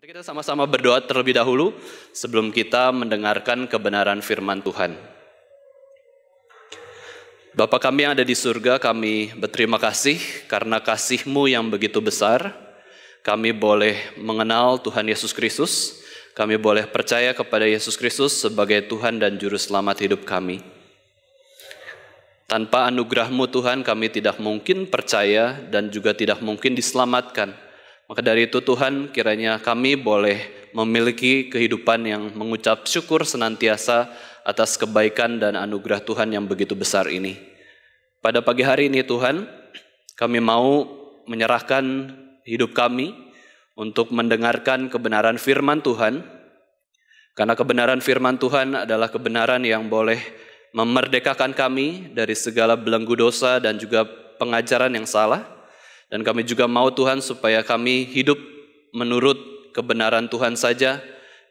Mari kita sama-sama berdoa terlebih dahulu sebelum kita mendengarkan kebenaran firman Tuhan. Bapa kami yang ada di surga, kami berterima kasih karena kasih-Mu yang begitu besar. Kami boleh mengenal Tuhan Yesus Kristus, kami boleh percaya kepada Yesus Kristus sebagai Tuhan dan Juru Selamat hidup kami. Tanpa anugerah-Mu Tuhan, kami tidak mungkin percaya dan juga tidak mungkin diselamatkan. Maka dari itu Tuhan, kiranya kami boleh memiliki kehidupan yang mengucap syukur senantiasa atas kebaikan dan anugerah Tuhan yang begitu besar ini. Pada pagi hari ini Tuhan, kami mau menyerahkan hidup kami untuk mendengarkan kebenaran firman Tuhan. Karena kebenaran firman Tuhan adalah kebenaran yang boleh memerdekakan kami dari segala belenggu dosa dan juga pengajaran yang salah. Dan kami juga mau Tuhan supaya kami hidup menurut kebenaran Tuhan saja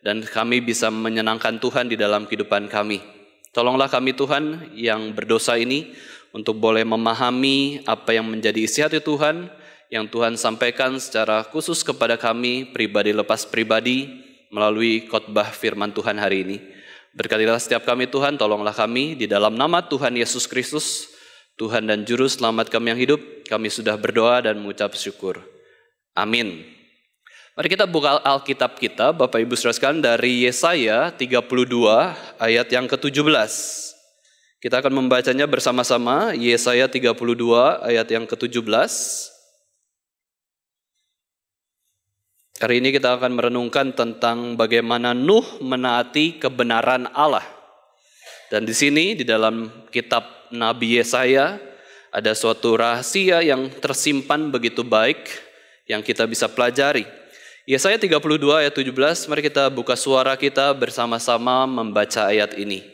dan kami bisa menyenangkan Tuhan di dalam kehidupan kami. Tolonglah kami Tuhan yang berdosa ini untuk boleh memahami apa yang menjadi isi hati Tuhan yang Tuhan sampaikan secara khusus kepada kami pribadi lepas pribadi melalui khotbah firman Tuhan hari ini. Berkatilah setiap kami Tuhan, tolonglah kami di dalam nama Tuhan Yesus Kristus, Tuhan dan Juru Selamat kami yang hidup, kami sudah berdoa dan mengucap syukur. Amin. Mari kita buka Alkitab kita, Bapak Ibu Saudara sekalian, dari Yesaya 32 ayat yang ke-17. Kita akan membacanya bersama-sama, Yesaya 32 ayat yang ke-17. Hari ini kita akan merenungkan tentang bagaimana Nuh menaati kebenaran Allah. Dan di sini di dalam kitab Nabi Yesaya ada suatu rahasia yang tersimpan begitu baik yang kita bisa pelajari. Yesaya 32 ayat 17, mari kita buka suara kita bersama-sama membaca ayat ini.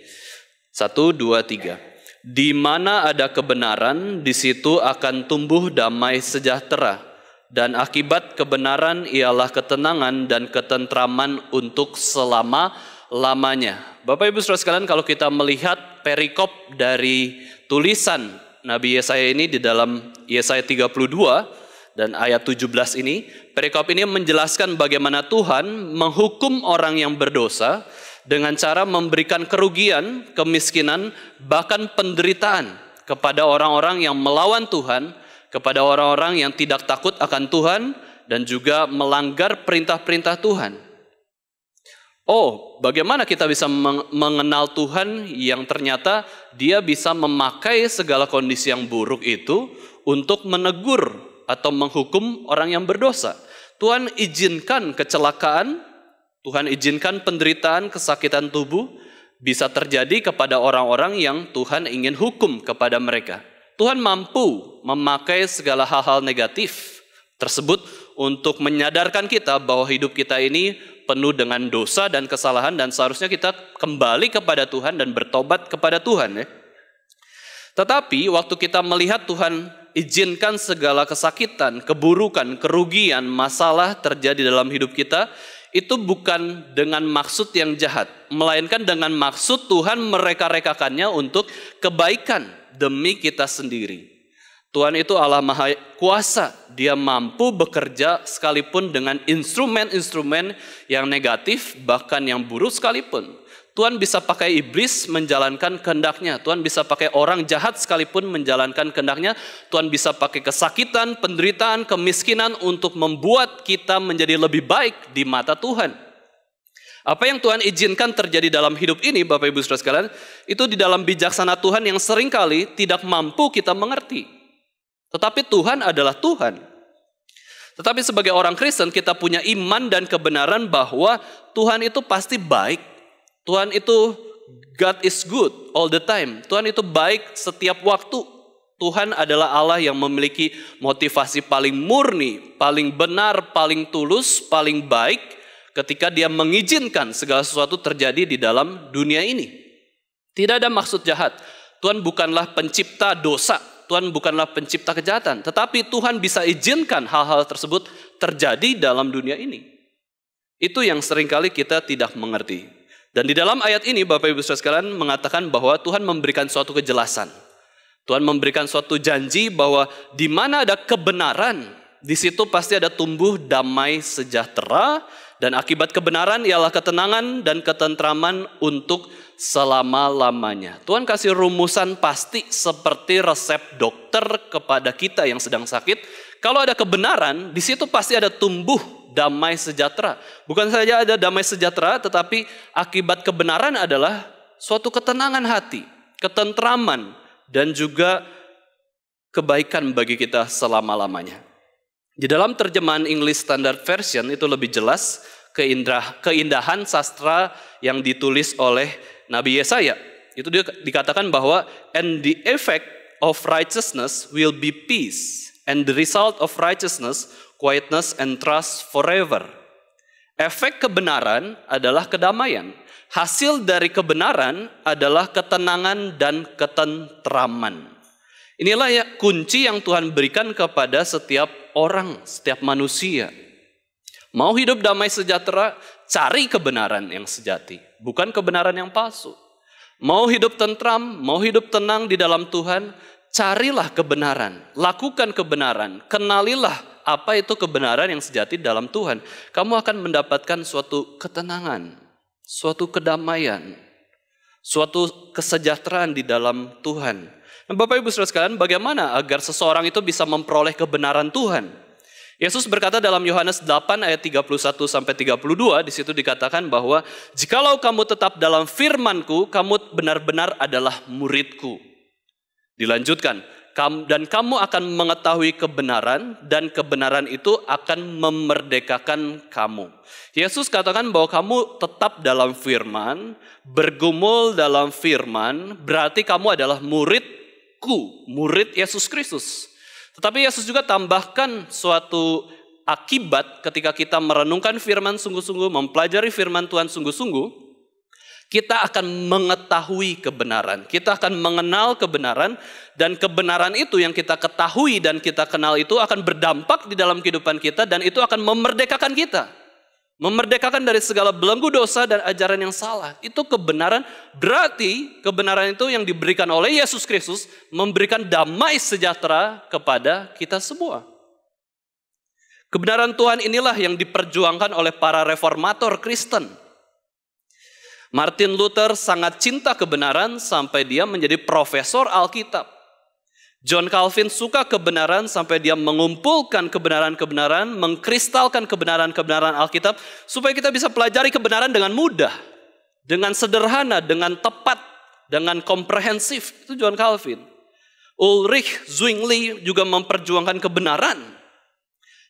1, 2, 3. Di mana ada kebenaran, di situ akan tumbuh damai sejahtera. Dan akibat kebenaran ialah ketenangan dan ketentraman untuk selama-lamanya. Bapak Ibu Saudara sekalian, kalau kita melihat perikop dari tulisan Nabi Yesaya ini di dalam Yesaya 32 dan ayat 17 ini, perikop ini menjelaskan bagaimana Tuhan menghukum orang yang berdosa dengan cara memberikan kerugian, kemiskinan, bahkan penderitaan kepada orang-orang yang melawan Tuhan, kepada orang-orang yang tidak takut akan Tuhan dan juga melanggar perintah-perintah Tuhan. Oh, bagaimana kita bisa mengenal Tuhan yang ternyata Dia bisa memakai segala kondisi yang buruk itu untuk menegur atau menghukum orang yang berdosa. Tuhan izinkan kecelakaan, Tuhan izinkan penderitaan, kesakitan tubuh bisa terjadi kepada orang-orang yang Tuhan ingin hukum kepada mereka. Tuhan mampu memakai segala hal-hal negatif tersebut untuk menyadarkan kita bahwa hidup kita ini penuh dengan dosa dan kesalahan dan seharusnya kita kembali kepada Tuhan dan bertobat kepada Tuhan. Tetapi waktu kita melihat Tuhan izinkan segala kesakitan, keburukan, kerugian, masalah terjadi dalam hidup kita, itu bukan dengan maksud yang jahat, melainkan dengan maksud Tuhan mereka-rekakannya untuk kebaikan demi kita sendiri. Tuhan itu Allah Maha Kuasa, Dia mampu bekerja sekalipun dengan instrumen-instrumen yang negatif, bahkan yang buruk sekalipun. Tuhan bisa pakai iblis menjalankan kehendaknya, Tuhan bisa pakai orang jahat sekalipun menjalankan kehendaknya, Tuhan bisa pakai kesakitan, penderitaan, kemiskinan untuk membuat kita menjadi lebih baik di mata Tuhan. Apa yang Tuhan izinkan terjadi dalam hidup ini, Bapak Ibu Saudara sekalian, itu di dalam bijaksana Tuhan yang seringkali tidak mampu kita mengerti. Tetapi Tuhan adalah Tuhan. Tetapi sebagai orang Kristen kita punya iman dan kebenaran bahwa Tuhan itu pasti baik. Tuhan itu God is good all the time. Tuhan itu baik setiap waktu. Tuhan adalah Allah yang memiliki motivasi paling murni, paling benar, paling tulus, paling baik ketika Dia mengizinkan segala sesuatu terjadi di dalam dunia ini. Tidak ada maksud jahat. Tuhan bukanlah pencipta dosa. Tuhan bukanlah pencipta kejahatan, tetapi Tuhan bisa izinkan hal-hal tersebut terjadi dalam dunia ini. Itu yang seringkali kita tidak mengerti. Dan di dalam ayat ini Bapak Ibu Saudara sekalian mengatakan bahwa Tuhan memberikan suatu kejelasan. Tuhan memberikan suatu janji bahwa di mana ada kebenaran, di situ pasti ada tumbuh damai sejahtera Dan akibat kebenaran ialah ketenangan dan ketentraman untuk selama-lamanya. Tuhan kasih rumusan pasti seperti resep dokter kepada kita yang sedang sakit. Kalau ada kebenaran, di situ pasti ada tumbuh damai sejahtera. Bukan saja ada damai sejahtera, tetapi akibat kebenaran adalah suatu ketenangan hati, ketentraman, dan juga kebaikan bagi kita selama-lamanya. Di dalam terjemahan English Standard Version itu lebih jelas keindahan sastra yang ditulis oleh Nabi Yesaya. Itu dia dikatakan bahwa and the effect of righteousness will be peace, and the result of righteousness quietness and trust forever. Efek kebenaran adalah kedamaian. Hasil dari kebenaran adalah ketenangan dan ketentraman. Inilah ya kunci yang Tuhan berikan kepada setiap orang, setiap manusia. Mau hidup damai sejahtera, cari kebenaran yang sejati, bukan kebenaran yang palsu. Mau hidup tentram, mau hidup tenang di dalam Tuhan, carilah kebenaran, lakukan kebenaran, kenalilah apa itu kebenaran yang sejati dalam Tuhan. Kamu akan mendapatkan suatu ketenangan, suatu kedamaian, suatu kesejahteraan di dalam Tuhan. Nah, Bapak Ibu Saudara sekalian, bagaimana agar seseorang itu bisa memperoleh kebenaran Tuhan? Yesus berkata dalam Yohanes 8 ayat 31 sampai 32, di situ dikatakan bahwa jikalau kamu tetap dalam firman-Ku, kamu benar-benar adalah murid-Ku. Dilanjutkan, dan kamu akan mengetahui kebenaran, dan kebenaran itu akan memerdekakan kamu. Yesus katakan bahwa kamu tetap dalam firman, bergumul dalam firman, berarti kamu adalah murid Yesus Kristus. Tetapi Yesus juga tambahkan suatu akibat ketika kita merenungkan firman sungguh-sungguh, mempelajari firman Tuhan sungguh-sungguh, kita akan mengetahui kebenaran, kita akan mengenal kebenaran, dan kebenaran itu yang kita ketahui dan kita kenal itu akan berdampak di dalam kehidupan kita, dan itu akan memerdekakan kita. Memerdekakan dari segala belenggu dosa dan ajaran yang salah. Itu kebenaran, berarti kebenaran itu yang diberikan oleh Yesus Kristus memberikan damai sejahtera kepada kita semua. Kebenaran Tuhan inilah yang diperjuangkan oleh para reformator Kristen. Martin Luther sangat cinta kebenaran sampai dia menjadi profesor Alkitab. John Calvin suka kebenaran sampai dia mengumpulkan kebenaran-kebenaran, mengkristalkan kebenaran-kebenaran Alkitab, supaya kita bisa pelajari kebenaran dengan mudah, dengan sederhana, dengan tepat, dengan komprehensif. Itu John Calvin. Ulrich Zwingli juga memperjuangkan kebenaran.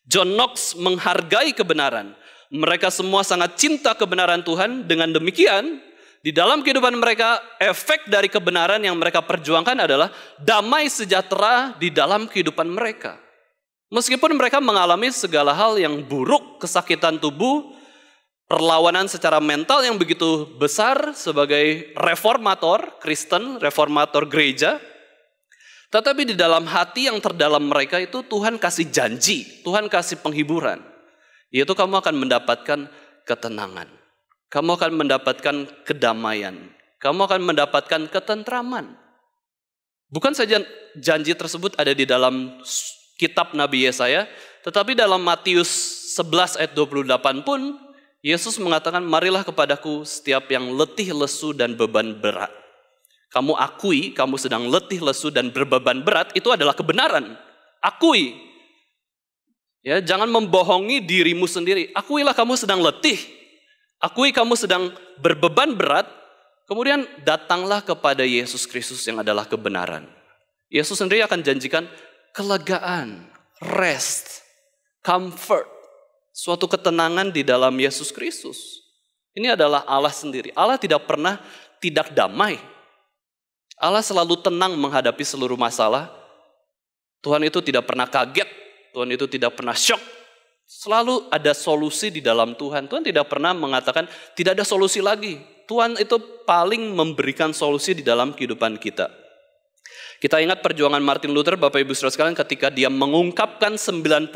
John Knox menghargai kebenaran. Mereka semua sangat cinta kebenaran Tuhan. Dengan demikian, di dalam kehidupan mereka, efek dari kebenaran yang mereka perjuangkan adalah damai sejahtera di dalam kehidupan mereka. Meskipun mereka mengalami segala hal yang buruk, kesakitan tubuh, perlawanan secara mental yang begitu besar sebagai reformator Kristen, reformator gereja, tetapi di dalam hati yang terdalam mereka itu Tuhan kasih janji, Tuhan kasih penghiburan, yaitu kamu akan mendapatkan ketenangan. Kamu akan mendapatkan kedamaian. Kamu akan mendapatkan ketentraman. Bukan saja janji tersebut ada di dalam kitab Nabi Yesaya, tetapi dalam Matius 11 ayat 28 pun, Yesus mengatakan, marilah kepadaku setiap yang letih, lesu, dan beban berat. Kamu akui, kamu sedang letih, lesu, dan berbeban berat, itu adalah kebenaran. Akui. Ya, jangan membohongi dirimu sendiri. Akuilah kamu sedang letih. Akui kamu sedang berbeban berat, kemudian datanglah kepada Yesus Kristus yang adalah kebenaran. Yesus sendiri akan janjikan kelegaan, rest, comfort, suatu ketenangan di dalam Yesus Kristus. Ini adalah Allah sendiri. Allah tidak pernah tidak damai. Allah selalu tenang menghadapi seluruh masalah. Tuhan itu tidak pernah kaget, Tuhan itu tidak pernah shock. Selalu ada solusi di dalam Tuhan. Tuhan tidak pernah mengatakan tidak ada solusi lagi. Tuhan itu paling memberikan solusi di dalam kehidupan kita. Kita ingat perjuangan Martin Luther, Bapak Ibu Saudara sekalian, ketika dia mengungkapkan 95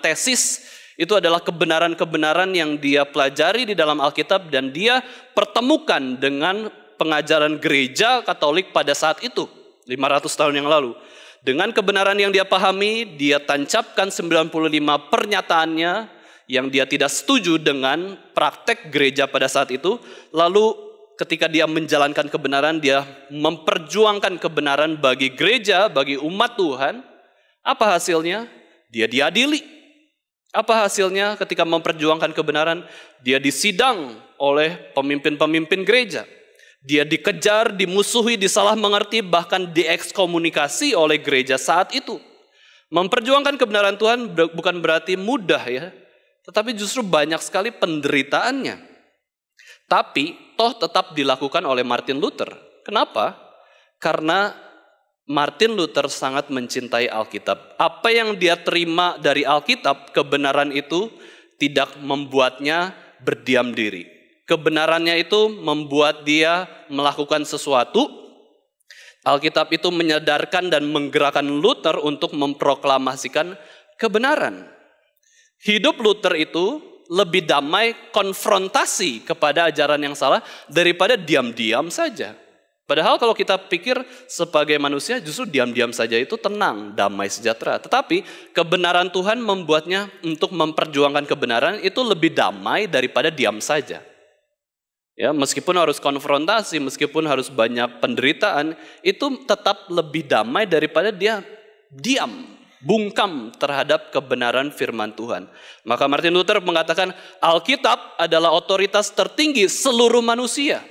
tesis. Itu adalah kebenaran-kebenaran yang dia pelajari di dalam Alkitab dan dia pertemukan dengan pengajaran gereja Katolik pada saat itu, 500 tahun yang lalu. Dengan kebenaran yang dia pahami, dia tancapkan 95 pernyataannya yang dia tidak setuju dengan praktek gereja pada saat itu. Lalu ketika dia menjalankan kebenaran, dia memperjuangkan kebenaran bagi gereja, bagi umat Tuhan. Apa hasilnya? Dia diadili. Apa hasilnya ketika memperjuangkan kebenaran? Dia disidang oleh pemimpin-pemimpin gereja. Dia dikejar, dimusuhi, disalah mengerti, bahkan diekskomunikasi oleh gereja saat itu. Memperjuangkan kebenaran Tuhan bukan berarti mudah ya, tetapi justru banyak sekali penderitaannya. Tapi toh tetap dilakukan oleh Martin Luther. Kenapa? Karena Martin Luther sangat mencintai Alkitab. Apa yang dia terima dari Alkitab, kebenaran itu tidak membuatnya berdiam diri. Kebenarannya itu membuat dia melakukan sesuatu. Alkitab itu menyadarkan dan menggerakkan Luther untuk memproklamasikan kebenaran. Hidup Luther itu lebih damai konfrontasi kepada ajaran yang salah daripada diam-diam saja. Padahal kalau kita pikir sebagai manusia justru diam-diam saja itu tenang, damai, sejahtera. Tetapi kebenaran Tuhan membuatnya untuk memperjuangkan kebenaran itu lebih damai daripada diam saja. Ya, meskipun harus konfrontasi, meskipun harus banyak penderitaan, itu tetap lebih damai daripada dia diam, bungkam terhadap kebenaran firman Tuhan. Maka Martin Luther mengatakan Alkitab adalah otoritas tertinggi seluruh manusia.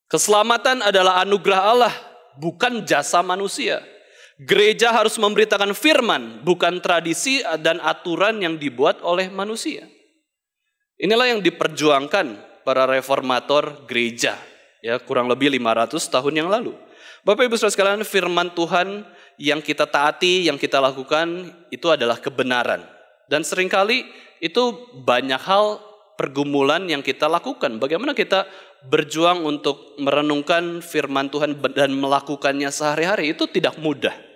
Keselamatan adalah anugerah Allah, bukan jasa manusia. Gereja harus memberitakan firman, bukan tradisi dan aturan yang dibuat oleh manusia. Inilah yang diperjuangkan para reformator gereja, ya kurang lebih 500 tahun yang lalu. Bapak Ibu Saudara sekalian, firman Tuhan yang kita taati, yang kita lakukan itu adalah kebenaran. Dan seringkali itu banyak hal pergumulan yang kita lakukan. Bagaimana kita berjuang untuk merenungkan firman Tuhan dan melakukannya sehari-hari itu tidak mudah.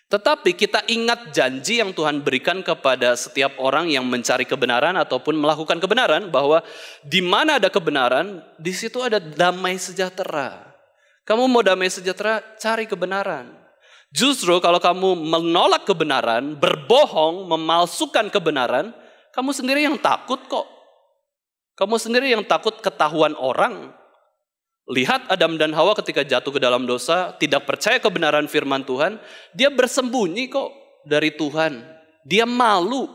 Tetapi kita ingat janji yang Tuhan berikan kepada setiap orang yang mencari kebenaran ataupun melakukan kebenaran, bahwa di mana ada kebenaran, di situ ada damai sejahtera. Kamu mau damai sejahtera, cari kebenaran. Justru kalau kamu menolak kebenaran, berbohong, memalsukan kebenaran, kamu sendiri yang takut kok. Kamu sendiri yang takut ketahuan orang. Lihat Adam dan Hawa ketika jatuh ke dalam dosa, tidak percaya kebenaran firman Tuhan, dia bersembunyi kok dari Tuhan. Dia malu.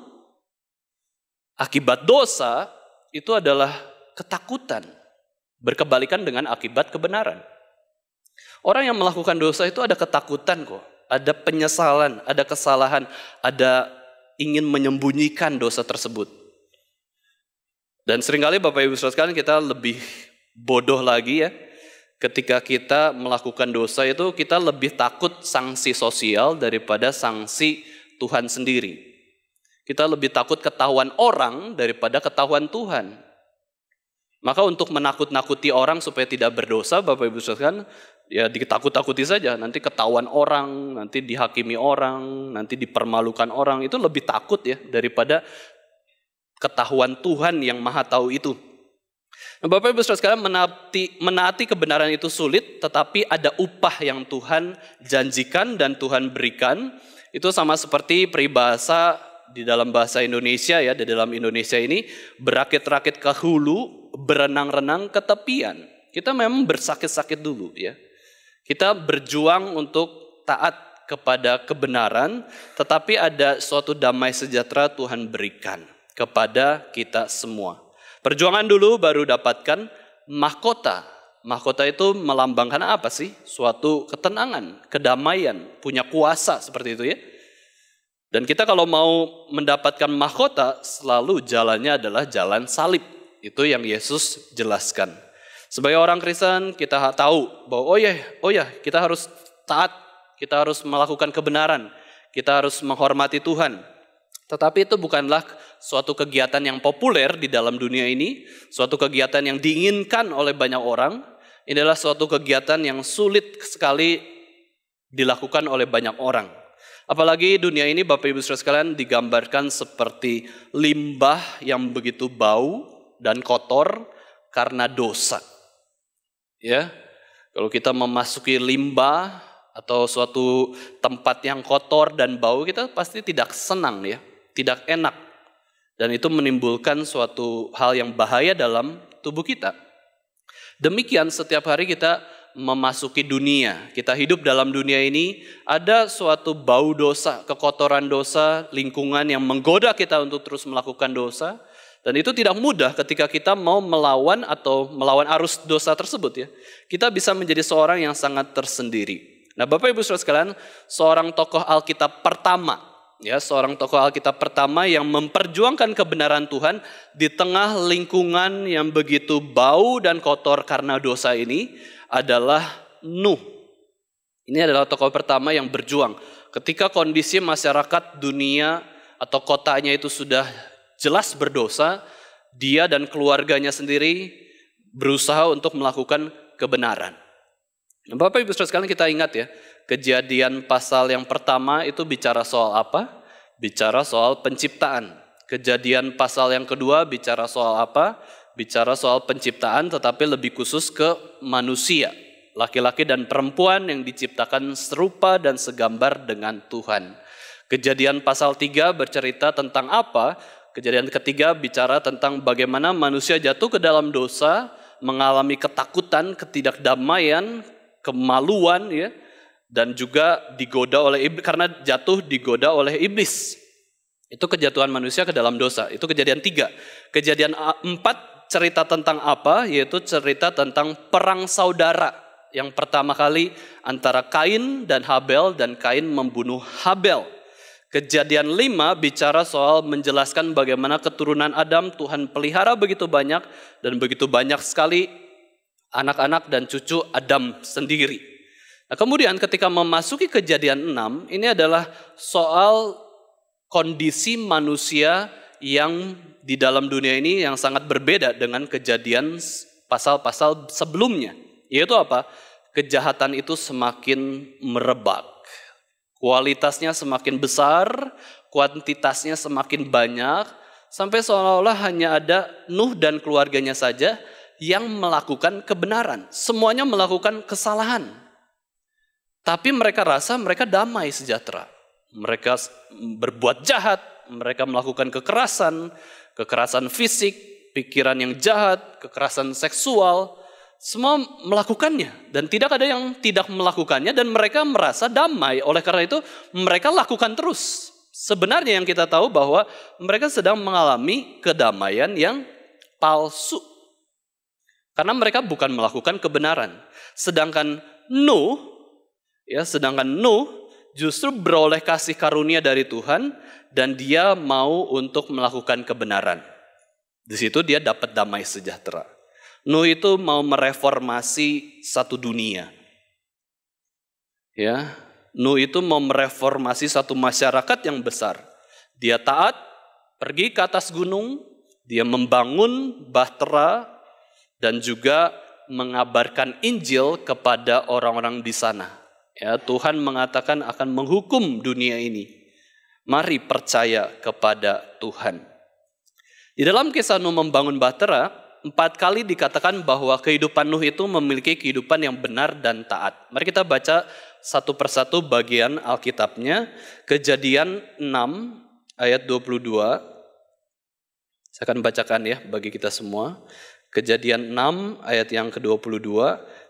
Akibat dosa itu adalah ketakutan. Berkebalikan dengan akibat kebenaran. Orang yang melakukan dosa itu ada ketakutan kok. Ada penyesalan, ada kesalahan, ada ingin menyembunyikan dosa tersebut. Dan seringkali Bapak Ibu Saudara sekalian kita lebih bodoh lagi ya. Ketika kita melakukan dosa itu kita lebih takut sanksi sosial daripada sanksi Tuhan sendiri. Kita lebih takut ketahuan orang daripada ketahuan Tuhan. Maka untuk menakut-nakuti orang supaya tidak berdosa, Bapak Ibu Saudara sekalian, ya ditakut-takuti saja. Nanti ketahuan orang, nanti dihakimi orang, nanti dipermalukan orang. Itu lebih takut ya daripada ketahuan Tuhan yang maha tahu itu. Nah, Bapak Ibu Saudara sekalian, menaati kebenaran itu sulit, tetapi ada upah yang Tuhan janjikan dan Tuhan berikan. Itu sama seperti peribahasa di dalam bahasa Indonesia ya, di dalam Indonesia ini, berakit-rakit ke hulu, berenang-renang ke tepian. Kita memang bersakit-sakit dulu ya. Kita berjuang untuk taat kepada kebenaran, tetapi ada suatu damai sejahtera Tuhan berikan kepada kita semua. Perjuangan dulu baru dapatkan mahkota. Mahkota itu melambangkan apa sih? Suatu ketenangan, kedamaian, punya kuasa seperti itu ya. Dan kita kalau mau mendapatkan mahkota, selalu jalannya adalah jalan salib. Itu yang Yesus jelaskan. Sebagai orang Kristen kita tahu bahwa oh ya kita harus taat, kita harus melakukan kebenaran, kita harus menghormati Tuhan. Tetapi itu bukanlah suatu kegiatan yang populer di dalam dunia ini, suatu kegiatan yang diinginkan oleh banyak orang. Ini adalah suatu kegiatan yang sulit sekali dilakukan oleh banyak orang. Apalagi dunia ini Bapak Ibu Saudara sekalian digambarkan seperti limbah yang begitu bau dan kotor karena dosa. Ya, kalau kita memasuki limbah atau suatu tempat yang kotor dan bau, kita pasti tidak senang ya, tidak enak. Dan itu menimbulkan suatu hal yang bahaya dalam tubuh kita. Demikian setiap hari kita memasuki dunia. Kita hidup dalam dunia ini, ada suatu bau dosa, kekotoran dosa, lingkungan yang menggoda kita untuk terus melakukan dosa. Dan itu tidak mudah ketika kita mau melawan atau melawan arus dosa tersebut ya. Kita bisa menjadi seorang yang sangat tersendiri. Nah, Bapak Ibu Saudara sekalian, seorang tokoh Alkitab pertama, ya, seorang tokoh Alkitab pertama yang memperjuangkan kebenaran Tuhan di tengah lingkungan yang begitu bau dan kotor karena dosa ini adalah Nuh. Ini adalah tokoh pertama yang berjuang. Ketika kondisi masyarakat dunia atau kotanya itu sudah jelas berdosa, dia dan keluarganya sendiri berusaha untuk melakukan kebenaran. Nah, Bapak Ibu Saudara sekalian, kita ingat ya, Kejadian pasal yang pertama itu bicara soal apa? Bicara soal penciptaan. Kejadian pasal yang kedua bicara soal apa? Bicara soal penciptaan, tetapi lebih khusus ke manusia. Laki-laki dan perempuan yang diciptakan serupa dan segambar dengan Tuhan. Kejadian pasal 3 bercerita tentang apa? Kejadian ketiga bicara tentang bagaimana manusia jatuh ke dalam dosa, mengalami ketakutan, ketidakdamaian, kemaluan ya, dan juga digoda oleh iblis, karena jatuh digoda oleh iblis. Itu kejatuhan manusia ke dalam dosa. Itu kejadian 3. Kejadian 4 cerita tentang apa? Yaitu cerita tentang perang saudara. Yang pertama kali antara Kain dan Habel, dan Kain membunuh Habel. Kejadian 5 bicara soal menjelaskan bagaimana keturunan Adam Tuhan pelihara begitu banyak, dan begitu banyak sekali anak-anak dan cucu Adam sendiri. Nah, kemudian ketika memasuki kejadian 6, ini adalah soal kondisi manusia yang di dalam dunia ini yang sangat berbeda dengan kejadian pasal-pasal sebelumnya. Yaitu apa? Kejahatan itu semakin merebak. Kualitasnya semakin besar, kuantitasnya semakin banyak, sampai seolah-olah hanya ada Nuh dan keluarganya saja yang melakukan kebenaran. Semuanya melakukan kesalahan. Tapi mereka rasa mereka damai sejahtera. Mereka berbuat jahat, mereka melakukan kekerasan, kekerasan fisik, pikiran yang jahat, kekerasan seksual. Semua melakukannya, dan tidak ada yang tidak melakukannya, dan mereka merasa damai. Oleh karena itu mereka lakukan terus. Sebenarnya yang kita tahu bahwa mereka sedang mengalami kedamaian yang palsu. Karena mereka bukan melakukan kebenaran. Sedangkan Nuh justru beroleh kasih karunia dari Tuhan, dan dia mau untuk melakukan kebenaran. Di situ dia dapat damai sejahtera. Nuh itu mau mereformasi satu dunia. Ya, Nuh itu mau mereformasi satu masyarakat yang besar. Dia taat, pergi ke atas gunung, dia membangun bahtera, dan juga mengabarkan Injil kepada orang-orang di sana. Ya, Tuhan mengatakan akan menghukum dunia ini. Mari percaya kepada Tuhan. Di dalam kisah Nuh membangun bahtera, 4 kali dikatakan bahwa kehidupan Nuh itu memiliki kehidupan yang benar dan taat. Mari kita baca satu persatu bagian Alkitabnya. Kejadian 6 ayat 22. Saya akan bacakan ya bagi kita semua. Kejadian 6 ayat yang ke-22.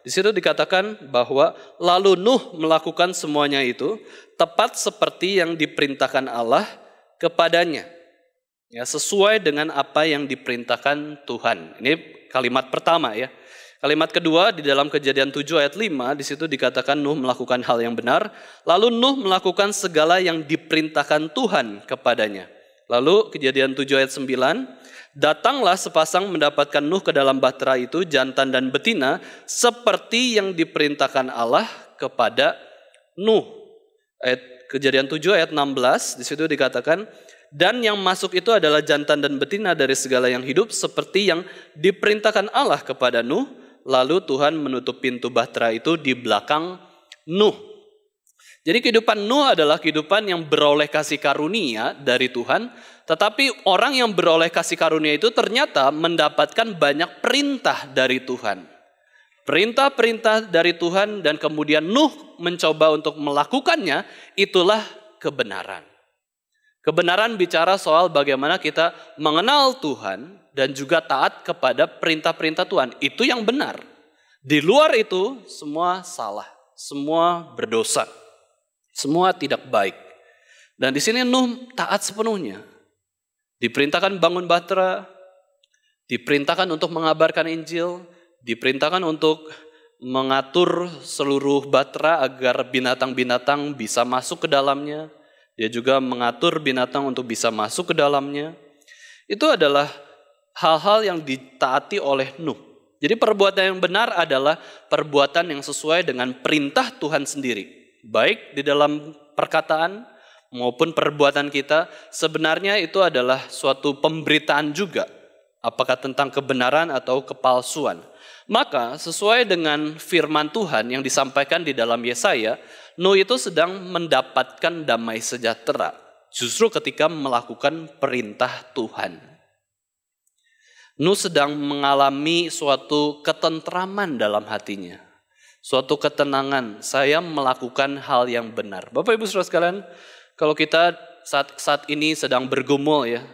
Di situ dikatakan bahwa lalu Nuh melakukan semuanya itu tepat seperti yang diperintahkan Allah kepadanya. Ya, sesuai dengan apa yang diperintahkan Tuhan. Ini kalimat pertama ya. Kalimat kedua di dalam Kejadian 7 ayat 5, di situ dikatakan Nuh melakukan hal yang benar. Lalu Nuh melakukan segala yang diperintahkan Tuhan kepadanya. Lalu Kejadian 7 ayat 9, datanglah sepasang mendapatkan Nuh ke dalam bahtera itu, jantan dan betina, seperti yang diperintahkan Allah kepada Nuh. Kejadian 7 ayat 16, di situ dikatakan, dan yang masuk itu adalah jantan dan betina dari segala yang hidup, seperti yang diperintahkan Allah kepada Nuh. Lalu Tuhan menutup pintu bahtera itu di belakang Nuh. Jadi kehidupan Nuh adalah kehidupan yang beroleh kasih karunia dari Tuhan. Tetapi orang yang beroleh kasih karunia itu ternyata mendapatkan banyak perintah dari Tuhan. Perintah-perintah dari Tuhan, dan kemudian Nuh mencoba untuk melakukannya, itulah kebenaran. Kebenaran bicara soal bagaimana kita mengenal Tuhan dan juga taat kepada perintah-perintah Tuhan. Itu yang benar. Di luar itu semua salah, semua berdosa, semua tidak baik. Dan di sini Nuh taat sepenuhnya. Diperintahkan bangun bahtera, diperintahkan untuk mengabarkan Injil, diperintahkan untuk mengatur seluruh bahtera agar binatang-binatang bisa masuk ke dalamnya. Dia juga mengatur binatang untuk bisa masuk ke dalamnya. Itu adalah hal-hal yang ditaati oleh Nuh. Jadi perbuatan yang benar adalah perbuatan yang sesuai dengan perintah Tuhan sendiri. Baik di dalam perkataan maupun perbuatan kita, sebenarnya itu adalah suatu pemberitaan juga. Apakah tentang kebenaran atau kepalsuan. Maka sesuai dengan firman Tuhan yang disampaikan di dalam Yesaya, Nuh itu sedang mendapatkan damai sejahtera. Justru ketika melakukan perintah Tuhan. Nuh sedang mengalami suatu ketentraman dalam hatinya. Suatu ketenangan, saya melakukan hal yang benar. Bapak Ibu Saudara sekalian, kalau kita saat ini sedang bergumul ya,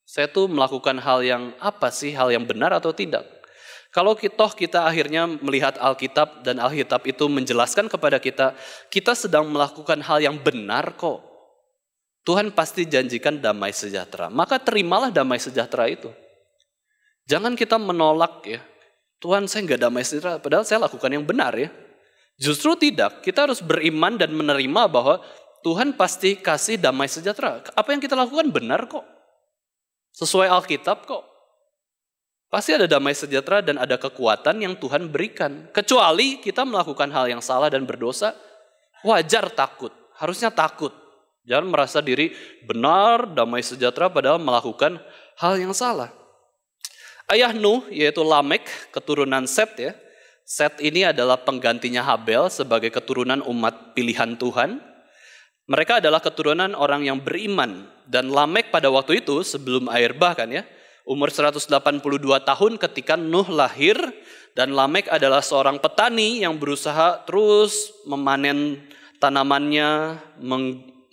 saya tuh melakukan hal yang apa sih, hal yang benar atau tidak? Kalau kita akhirnya melihat Alkitab dan Alkitab itu menjelaskan kepada kita, kita sedang melakukan hal yang benar kok. Tuhan pasti janjikan damai sejahtera. Maka terimalah damai sejahtera itu. Jangan kita menolak ya. Tuhan saya nggak damai sejahtera, padahal saya lakukan yang benar ya. Justru tidak, kita harus beriman dan menerima bahwa Tuhan pasti kasih damai sejahtera. Apa yang kita lakukan benar kok. Sesuai Alkitab kok. Pasti ada damai sejahtera dan ada kekuatan yang Tuhan berikan. Kecuali kita melakukan hal yang salah dan berdosa, wajar takut. Harusnya takut. Jangan merasa diri benar, damai sejahtera padahal melakukan hal yang salah. Ayah Nuh yaitu Lamek, keturunan Set ya. Set ini adalah penggantinya Habel sebagai keturunan umat pilihan Tuhan. Mereka adalah keturunan orang yang beriman. Dan Lamek pada waktu itu sebelum air bah kan ya. Umur 182 tahun ketika Nuh lahir. Dan Lamek adalah seorang petani yang berusaha terus memanen tanamannya,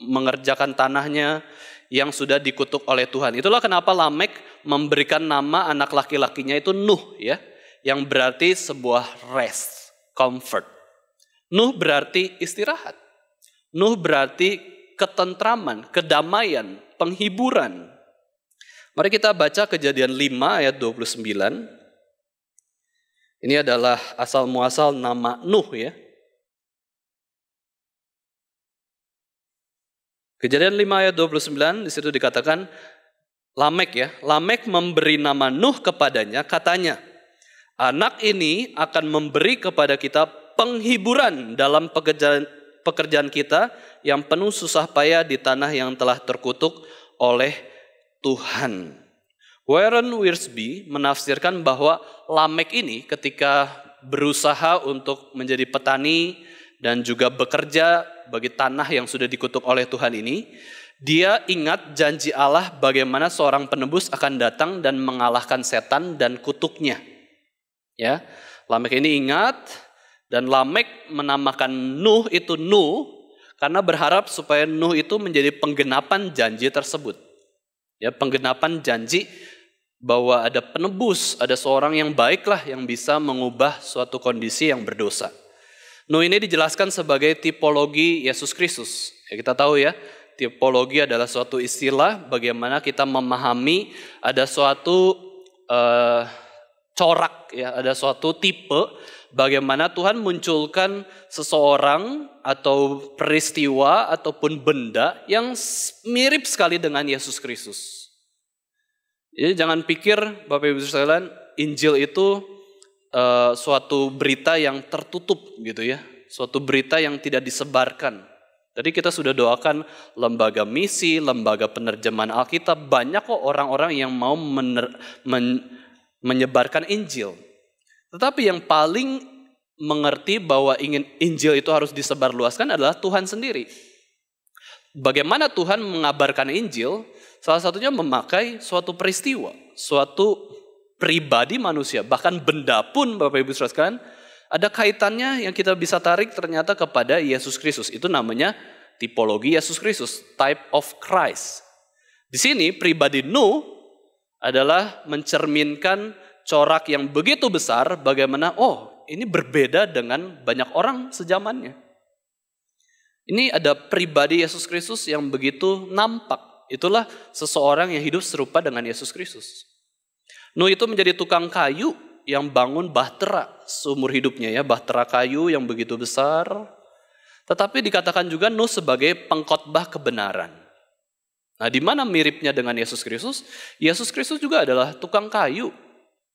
mengerjakan tanahnya yang sudah dikutuk oleh Tuhan. Itulah kenapa Lamek memberikan nama anak laki-lakinya itu Nuh ya. Yang berarti sebuah rest, comfort. Nuh berarti istirahat. Nuh berarti ketentraman, kedamaian, penghiburan. Mari kita baca Kejadian 5 ayat 29. Ini adalah asal muasal nama Nuh ya. Kejadian 5 ayat 29 di situ dikatakan Lamek ya. Lamek memberi nama Nuh kepadanya, katanya, anak ini akan memberi kepada kita penghiburan dalam pekerjaan kita yang penuh susah payah di tanah yang telah terkutuk oleh Tuhan. Warren Wiersbe menafsirkan bahwa Lamek ini ketika berusaha untuk menjadi petani dan juga bekerja bagi tanah yang sudah dikutuk oleh Tuhan ini, dia ingat janji Allah bagaimana seorang penebus akan datang dan mengalahkan setan dan kutuknya. Ya, Lamek ini ingat dan Lamek menamakan Nuh itu Nuh karena berharap supaya Nuh itu menjadi penggenapan janji tersebut. Ya, penggenapan janji bahwa ada penebus, ada seorang yang baiklah yang bisa mengubah suatu kondisi yang berdosa. Nuh ini dijelaskan sebagai tipologi Yesus Kristus. Ya, kita tahu ya, tipologi adalah suatu istilah bagaimana kita memahami ada suatu corak, ya, ada suatu tipe bagaimana Tuhan munculkan seseorang atau peristiwa ataupun benda yang mirip sekali dengan Yesus Kristus. Jadi jangan pikir Bapak Ibu sekalian Injil itu suatu berita yang tertutup gitu ya, suatu berita yang tidak disebarkan. Tadi kita sudah doakan lembaga misi, lembaga penerjemahan Alkitab, banyak kok orang-orang yang mau menyebarkan Injil. Tetapi yang paling mengerti bahwa ingin Injil itu harus disebarluaskan adalah Tuhan sendiri. Bagaimana Tuhan mengabarkan Injil? Salah satunya memakai suatu peristiwa, suatu pribadi manusia, bahkan benda pun Bapak Ibu Saudara sekalian, ada kaitannya yang kita bisa tarik ternyata kepada Yesus Kristus. Itu namanya tipologi Yesus Kristus, type of Christ. Di sini pribadi Nuh adalah mencerminkan corak yang begitu besar bagaimana ini berbeda dengan banyak orang sezamannya. Ini ada pribadi Yesus Kristus yang begitu nampak. Itulah seseorang yang hidup serupa dengan Yesus Kristus. Nuh itu menjadi tukang kayu yang bangun bahtera seumur hidupnya ya, bahtera kayu yang begitu besar. Tetapi dikatakan juga Nuh sebagai pengkhotbah kebenaran. Nah, di mana miripnya dengan Yesus Kristus? Yesus Kristus juga adalah tukang kayu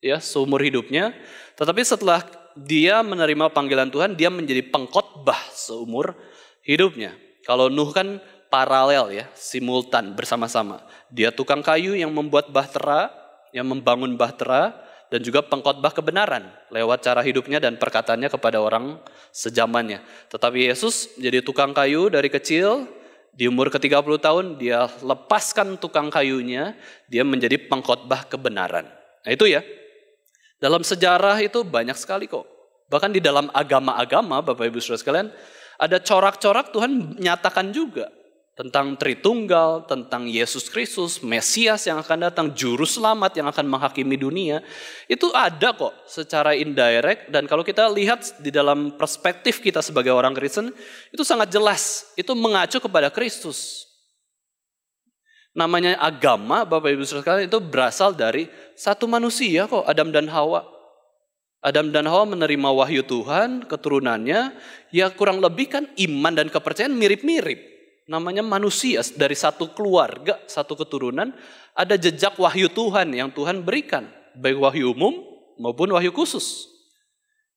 ya seumur hidupnya. Tetapi setelah dia menerima panggilan Tuhan, dia menjadi pengkhotbah seumur hidupnya. Kalau Nuh kan paralel ya, simultan bersama-sama. Dia tukang kayu yang membuat bahtera, yang membangun bahtera, dan juga pengkhotbah kebenaran lewat cara hidupnya dan perkataannya kepada orang sezamannya. Tetapi Yesus jadi tukang kayu dari kecil, di umur ke-30 tahun dia lepaskan tukang kayunya, dia menjadi pengkhotbah kebenaran. Nah itu ya, dalam sejarah itu banyak sekali kok. Bahkan di dalam agama-agama, Bapak Ibu Saudara sekalian, ada corak-corak Tuhan nyatakan juga tentang Tritunggal, tentang Yesus Kristus, Mesias yang akan datang, Juru Selamat yang akan menghakimi dunia. Itu ada kok secara indirect, dan kalau kita lihat di dalam perspektif kita sebagai orang Kristen, itu sangat jelas, itu mengacu kepada Kristus. Namanya agama, Bapak Ibu Saudara sekalian, itu berasal dari satu manusia kok, Adam dan Hawa. Adam dan Hawa menerima wahyu Tuhan, keturunannya, ya kurang lebih kan iman dan kepercayaan mirip-mirip. Namanya manusia, dari satu keluarga, satu keturunan, ada jejak wahyu Tuhan yang Tuhan berikan. Baik wahyu umum maupun wahyu khusus.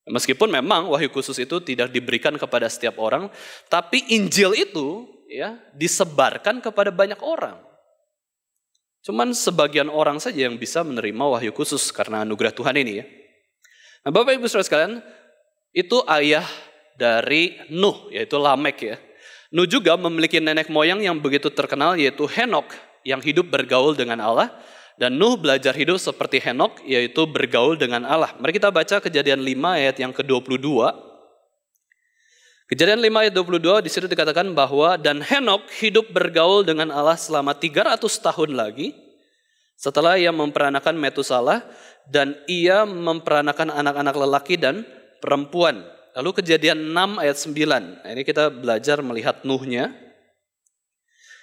Meskipun memang wahyu khusus itu tidak diberikan kepada setiap orang, tapi Injil itu ya disebarkan kepada banyak orang. Cuman sebagian orang saja yang bisa menerima wahyu khusus karena anugerah Tuhan ini ya. Nah, Bapak Ibu Saudara sekalian, itu ayah dari Nuh, yaitu Lamek ya. Nuh juga memiliki nenek moyang yang begitu terkenal, yaitu Henok, yang hidup bergaul dengan Allah. Dan Nuh belajar hidup seperti Henok, yaitu bergaul dengan Allah. Mari kita baca Kejadian 5 ayat yang ke-22. Kejadian 5 ayat 22, di situ dikatakan bahwa, dan Henok hidup bergaul dengan Allah selama 300 tahun lagi, setelah ia memperanakan Metusalah, dan ia memperanakan anak-anak lelaki dan perempuan. Lalu Kejadian 6 ayat 9. Nah, ini kita belajar melihat Nuhnya.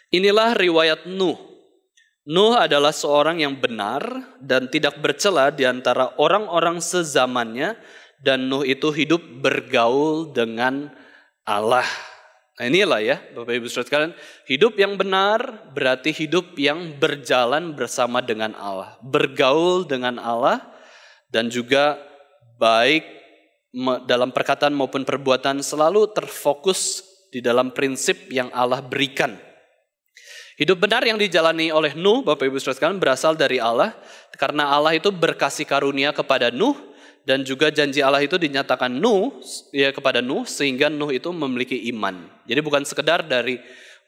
Inilah riwayat Nuh. Nuh adalah seorang yang benar dan tidak bercela di antara orang-orang sezamannya. Dan Nuh itu hidup bergaul dengan Allah. Nah inilah ya Bapak Ibu Saudara sekalian, hidup yang benar berarti hidup yang berjalan bersama dengan Allah. Bergaul dengan Allah dan juga baik dalam perkataan maupun perbuatan selalu terfokus di dalam prinsip yang Allah berikan. Hidup benar yang dijalani oleh Nuh, Bapak Ibu Saudara sekalian, berasal dari Allah. Karena Allah itu berkasih karunia kepada Nuh. Dan juga janji Allah itu dinyatakan kepada Nuh sehingga Nuh itu memiliki iman. Jadi bukan sekedar dari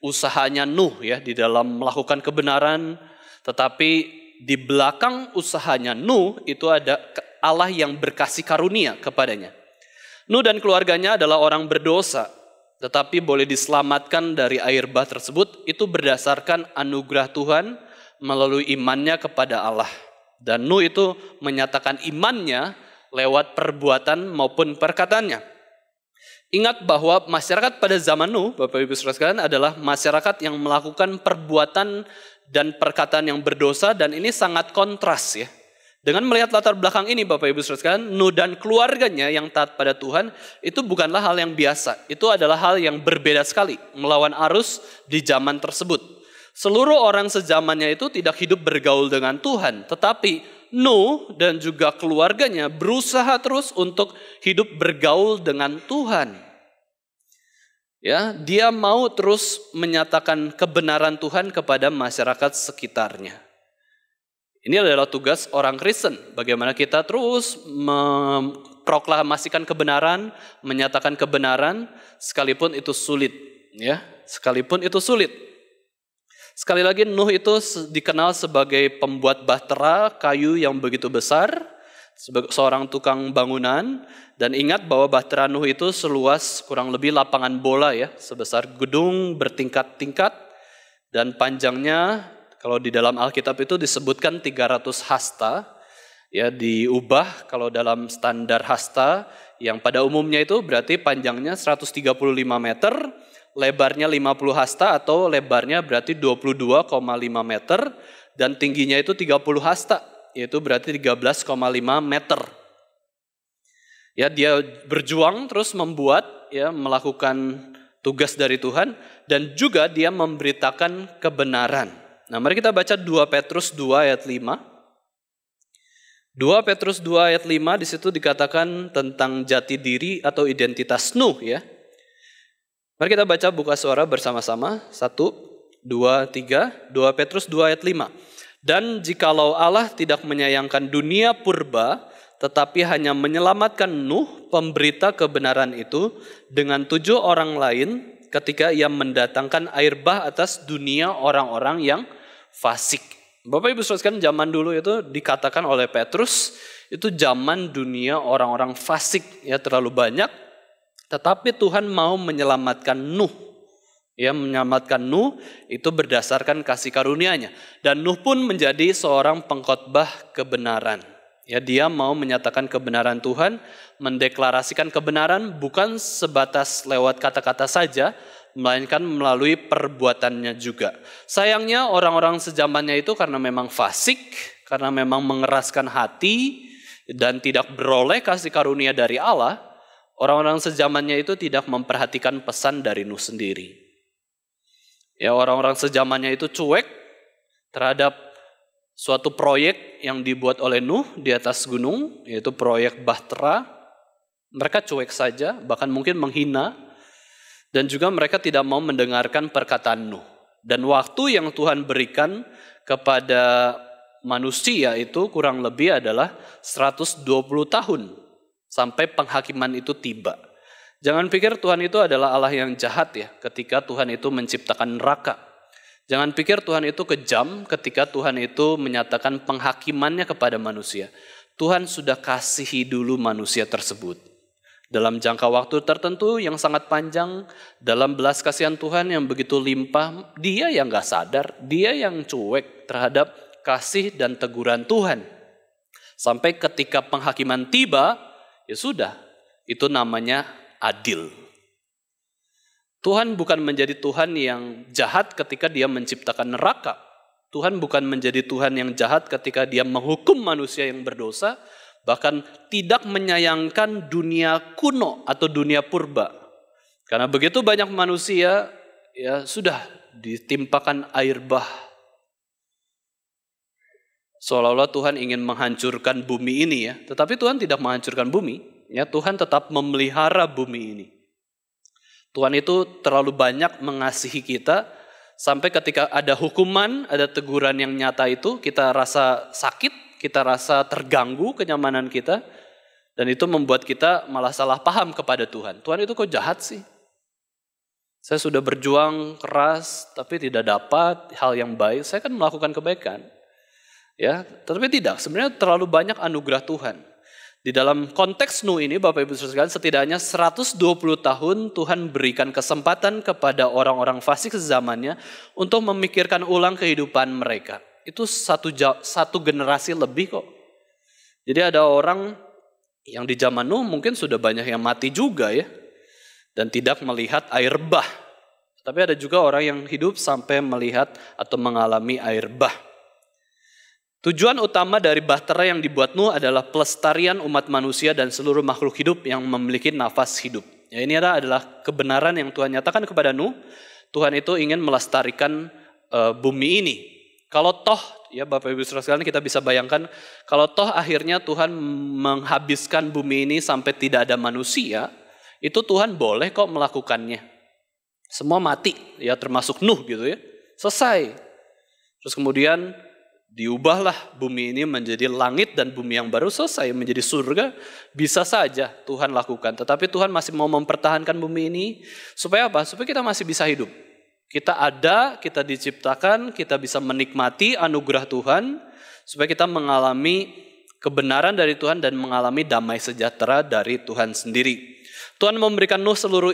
usahanya Nuh ya di dalam melakukan kebenaran, tetapi di belakang usahanya Nuh itu ada Allah yang berkasih karunia kepadanya. Nuh dan keluarganya adalah orang berdosa, tetapi boleh diselamatkan dari air bah tersebut itu berdasarkan anugerah Tuhan melalui imannya kepada Allah. Dan Nuh itu menyatakan imannya lewat perbuatan maupun perkataannya. Ingat bahwa masyarakat pada zaman Nuh, Bapak Ibu Saudara sekalian, adalah masyarakat yang melakukan perbuatan dan perkataan yang berdosa, dan ini sangat kontras ya. Dengan melihat latar belakang ini Bapak Ibu Saudara sekalian, Nuh dan keluarganya yang taat pada Tuhan, itu bukanlah hal yang biasa. Itu adalah hal yang berbeda sekali, melawan arus di zaman tersebut. Seluruh orang sezamannya itu tidak hidup bergaul dengan Tuhan, tetapi Nuh dan juga keluarganya berusaha terus untuk hidup bergaul dengan Tuhan. Ya, dia mau terus menyatakan kebenaran Tuhan kepada masyarakat sekitarnya. Ini adalah tugas orang Kristen, bagaimana kita terus memproklamasikan kebenaran, menyatakan kebenaran sekalipun itu sulit, ya. Sekalipun itu sulit. Sekali lagi Nuh itu dikenal sebagai pembuat bahtera kayu yang begitu besar, sebagai seorang tukang bangunan, dan ingat bahwa bahtera Nuh itu seluas kurang lebih lapangan bola ya, sebesar gedung bertingkat-tingkat, dan panjangnya Kalau di dalam Alkitab itu disebutkan 300 hasta, ya diubah kalau dalam standar hasta yang pada umumnya itu berarti panjangnya 135 meter, lebarnya 50 hasta atau lebarnya berarti 22,5 meter dan tingginya itu 30 hasta, yaitu berarti 13,5 meter. Ya, dia berjuang terus membuat, ya, melakukan tugas dari Tuhan dan juga dia memberitakan kebenaran. Nah, mari kita baca 2 Petrus 2 ayat 5. 2 Petrus 2 ayat 5 di situ dikatakan tentang jati diri atau identitas Nuh, ya. Mari kita baca buka suara bersama-sama. 1, 2, 3. 2 Petrus 2 ayat 5. Dan jikalau Allah tidak menyayangkan dunia purba, tetapi hanya menyelamatkan Nuh, pemberita kebenaran itu, dengan 7 orang lain ketika ia mendatangkan air bah atas dunia orang-orang yang fasik. Bapak Ibu saudara sekalian, zaman dulu itu dikatakan oleh Petrus, itu zaman dunia orang-orang fasik, ya, terlalu banyak. Tetapi Tuhan mau menyelamatkan Nuh. Ya, menyelamatkan Nuh itu berdasarkan kasih karunia-Nya. Dan Nuh pun menjadi seorang pengkhotbah kebenaran. Ya, dia mau menyatakan kebenaran Tuhan, mendeklarasikan kebenaran bukan sebatas lewat kata-kata saja, melainkan melalui perbuatannya juga. Sayangnya orang-orang sezamannya itu karena memang fasik, karena memang mengeraskan hati dan tidak beroleh kasih karunia dari Allah, orang-orang sezamannya itu tidak memperhatikan pesan dari Nuh sendiri. Ya, orang-orang sezamannya itu cuek terhadap suatu proyek yang dibuat oleh Nuh di atas gunung, yaitu proyek Bahtera. Mereka cuek saja, bahkan mungkin menghina. Dan juga mereka tidak mau mendengarkan perkataan Nuh. Dan waktu yang Tuhan berikan kepada manusia itu kurang lebih adalah 120 tahun. Sampai penghakiman itu tiba. Jangan pikir Tuhan itu adalah Allah yang jahat, ya, ketika Tuhan itu menciptakan neraka. Jangan pikir Tuhan itu kejam ketika Tuhan itu menyatakan penghakimannya kepada manusia. Tuhan sudah kasihi dulu manusia tersebut. Dalam jangka waktu tertentu yang sangat panjang, dalam belas kasihan Tuhan yang begitu limpah, dia yang gak sadar, dia yang cuek terhadap kasih dan teguran Tuhan. Sampai ketika penghakiman tiba, ya sudah, itu namanya adil. Tuhan bukan menjadi Tuhan yang jahat ketika dia menciptakan neraka. Tuhan bukan menjadi Tuhan yang jahat ketika dia menghukum manusia yang berdosa, bahkan tidak menyayangkan dunia kuno atau dunia purba. Karena begitu banyak manusia, ya sudah ditimpakan air bah. Seolah-olah Tuhan ingin menghancurkan bumi ini, ya. Tetapi Tuhan tidak menghancurkan bumi, ya. Tuhan tetap memelihara bumi ini. Tuhan itu terlalu banyak mengasihi kita, sampai ketika ada hukuman, ada teguran yang nyata itu, kita rasa sakit, kita rasa terganggu kenyamanan kita, dan itu membuat kita malah salah paham kepada Tuhan. Tuhan itu kok jahat sih? Saya sudah berjuang keras, tapi tidak dapat hal yang baik, saya kan melakukan kebaikan. Ya, tetapi tidak, sebenarnya terlalu banyak anugerah Tuhan. Di dalam konteks Nuh ini, Bapak Ibu Saudara sekalian, setidaknya 120 tahun Tuhan berikan kesempatan kepada orang-orang fasik sezamannya untuk memikirkan ulang kehidupan mereka. Itu satu generasi lebih kok. Jadi ada orang yang di zaman Nuh mungkin sudah banyak yang mati juga, ya. Dan tidak melihat air bah. Tapi ada juga orang yang hidup sampai melihat atau mengalami air bah. Tujuan utama dari Bahtera yang dibuat Nuh adalah pelestarian umat manusia dan seluruh makhluk hidup yang memiliki nafas hidup. Ya, ini adalah kebenaran yang Tuhan nyatakan kepada Nuh. Tuhan itu ingin melestarikan bumi ini. Kalau toh, ya Bapak Ibu Saudara sekalian, kita bisa bayangkan, kalau toh akhirnya Tuhan menghabiskan bumi ini sampai tidak ada manusia, itu Tuhan boleh kok melakukannya. Semua mati, ya termasuk Nuh gitu, ya. Selesai. Terus kemudian diubahlah bumi ini menjadi langit dan bumi yang baru, selesai menjadi surga. Bisa saja Tuhan lakukan. Tetapi Tuhan masih mau mempertahankan bumi ini. Supaya apa? Supaya kita masih bisa hidup. Kita ada, kita diciptakan, kita bisa menikmati anugerah Tuhan. Supaya kita mengalami kebenaran dari Tuhan dan mengalami damai sejahtera dari Tuhan sendiri. Tuhan memberikan Nuh seluruh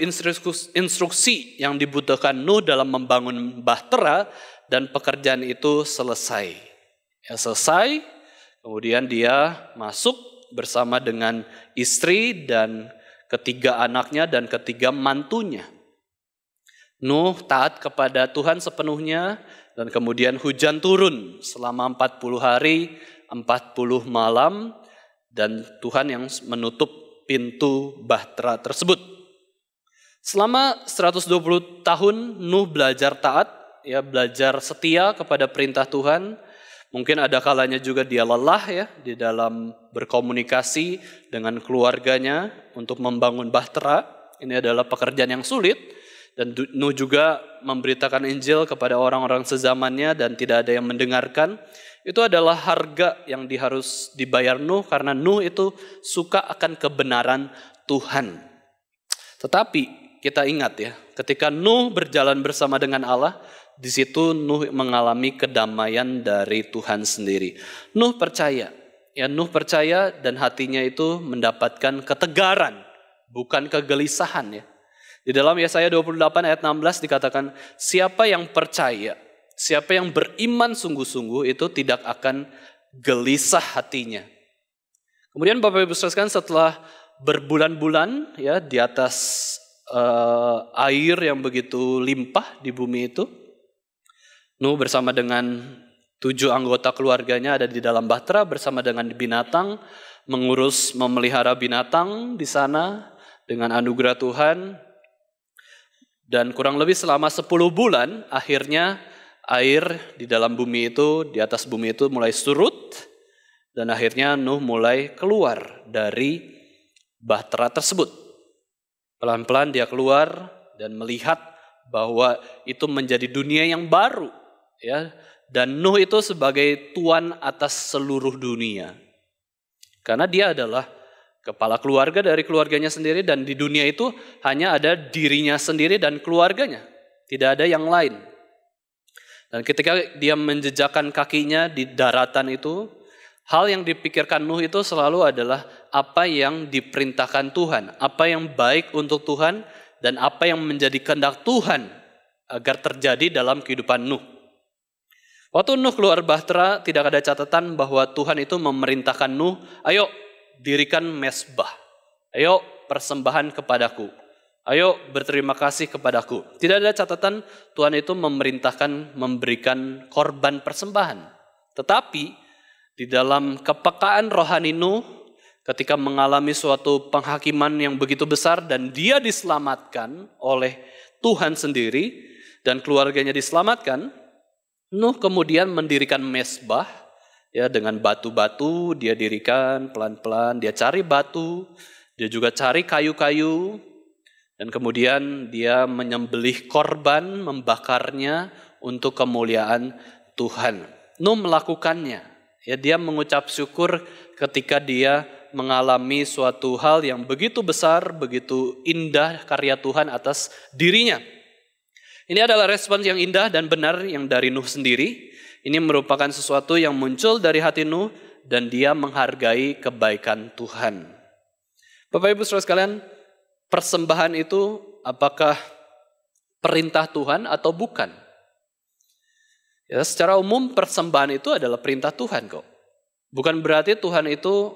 instruksi yang dibutuhkan Nuh dalam membangun Bahtera. dan pekerjaan itu selesai. Ya, selesai, kemudian dia masuk bersama dengan istri dan ketiga anaknya dan ketiga mantunya. Nuh taat kepada Tuhan sepenuhnya dan kemudian hujan turun selama 40 hari, 40 malam dan Tuhan yang menutup pintu bahtera tersebut. Selama 120 tahun Nuh belajar taat, ya belajar setia kepada perintah Tuhan. Mungkin ada kalanya juga dia lelah ya di dalam berkomunikasi dengan keluarganya untuk membangun bahtera. Ini adalah pekerjaan yang sulit dan Nuh juga memberitakan Injil kepada orang-orang sezamannya dan tidak ada yang mendengarkan. Itu adalah harga yang harus dibayar Nuh karena Nuh itu suka akan kebenaran Tuhan. Tetapi kita ingat ya, ketika Nuh berjalan bersama dengan Allah, di situ Nuh mengalami kedamaian dari Tuhan sendiri. Nuh percaya dan hatinya itu mendapatkan ketegaran, bukan kegelisahan ya. Di dalam Yesaya 28 ayat 16 dikatakan, siapa yang percaya, siapa yang beriman sungguh-sungguh itu tidak akan gelisah hatinya. Kemudian Bapak Ibu sekalian, setelah berbulan-bulan ya di atas air yang begitu limpah di bumi itu, Nuh bersama dengan 7 anggota keluarganya ada di dalam bahtera bersama dengan binatang, mengurus, memelihara binatang di sana dengan anugerah Tuhan. Dan kurang lebih selama 10 bulan, akhirnya air di dalam bumi itu, di atas bumi itu mulai surut. Dan akhirnya Nuh mulai keluar dari bahtera tersebut. Pelan-pelan dia keluar dan melihat bahwa itu menjadi dunia yang baru. Ya, dan Nuh itu sebagai tuan atas seluruh dunia. Karena dia adalah kepala keluarga dari keluarganya sendiri dan di dunia itu hanya ada dirinya sendiri dan keluarganya. Tidak ada yang lain. Dan ketika dia menjejakkan kakinya di daratan itu, hal yang dipikirkan Nuh itu selalu adalah apa yang diperintahkan Tuhan, apa yang baik untuk Tuhan dan apa yang menjadi kehendak Tuhan agar terjadi dalam kehidupan Nuh. Waktu Nuh keluar bahtera tidak ada catatan bahwa Tuhan itu memerintahkan Nuh, ayo dirikan mezbah, ayo persembahan kepadaku, ayo berterima kasih kepadaku. Tidak ada catatan Tuhan itu memerintahkan memberikan korban persembahan. Tetapi di dalam kepekaan rohani Nuh ketika mengalami suatu penghakiman yang begitu besar dan dia diselamatkan oleh Tuhan sendiri dan keluarganya diselamatkan, Nuh kemudian mendirikan mezbah ya dengan batu-batu dia dirikan pelan-pelan, dia cari batu, dia juga cari kayu-kayu dan kemudian dia menyembelih korban, membakarnya untuk kemuliaan Tuhan. Nuh melakukannya. Ya, dia mengucap syukur ketika dia mengalami suatu hal yang begitu besar, begitu indah karya Tuhan atas dirinya. Ini adalah respons yang indah dan benar yang dari Nuh sendiri. Ini merupakan sesuatu yang muncul dari hati Nuh dan dia menghargai kebaikan Tuhan. Bapak Ibu Saudara sekalian, persembahan itu apakah perintah Tuhan atau bukan? Ya, secara umum persembahan itu adalah perintah Tuhan kok. Bukan berarti Tuhan itu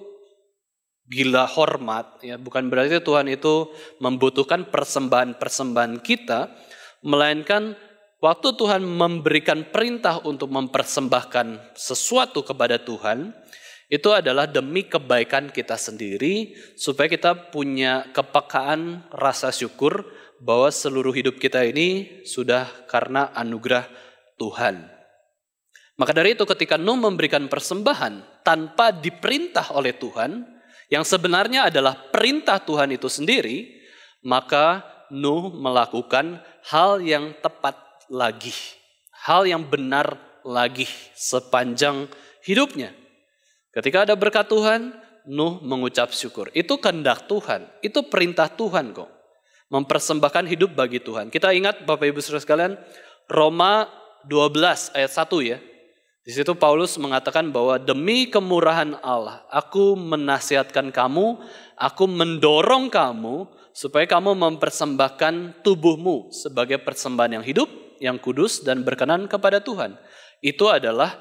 gila hormat, ya, bukan berarti Tuhan itu membutuhkan persembahan-persembahan kita, melainkan waktu Tuhan memberikan perintah untuk mempersembahkan sesuatu kepada Tuhan, itu adalah demi kebaikan kita sendiri, supaya kita punya kepekaan rasa syukur bahwa seluruh hidup kita ini sudah karena anugerah Tuhan. Maka dari itu ketika Nuh memberikan persembahan tanpa diperintah oleh Tuhan, yang sebenarnya adalah perintah Tuhan itu sendiri, maka Nuh melakukan hal yang tepat lagi, hal yang benar lagi sepanjang hidupnya. Ketika ada berkat Tuhan, Nuh mengucap syukur. Itu kehendak Tuhan, itu perintah Tuhan kok. Mempersembahkan hidup bagi Tuhan. Kita ingat Bapak Ibu Saudara sekalian, Roma 12 ayat 1 ya. Di situ Paulus mengatakan bahwa demi kemurahan Allah, aku menasihatkan kamu, aku mendorong kamu supaya kamu mempersembahkan tubuhmu sebagai persembahan yang hidup, yang kudus dan berkenan kepada Tuhan. Itu adalah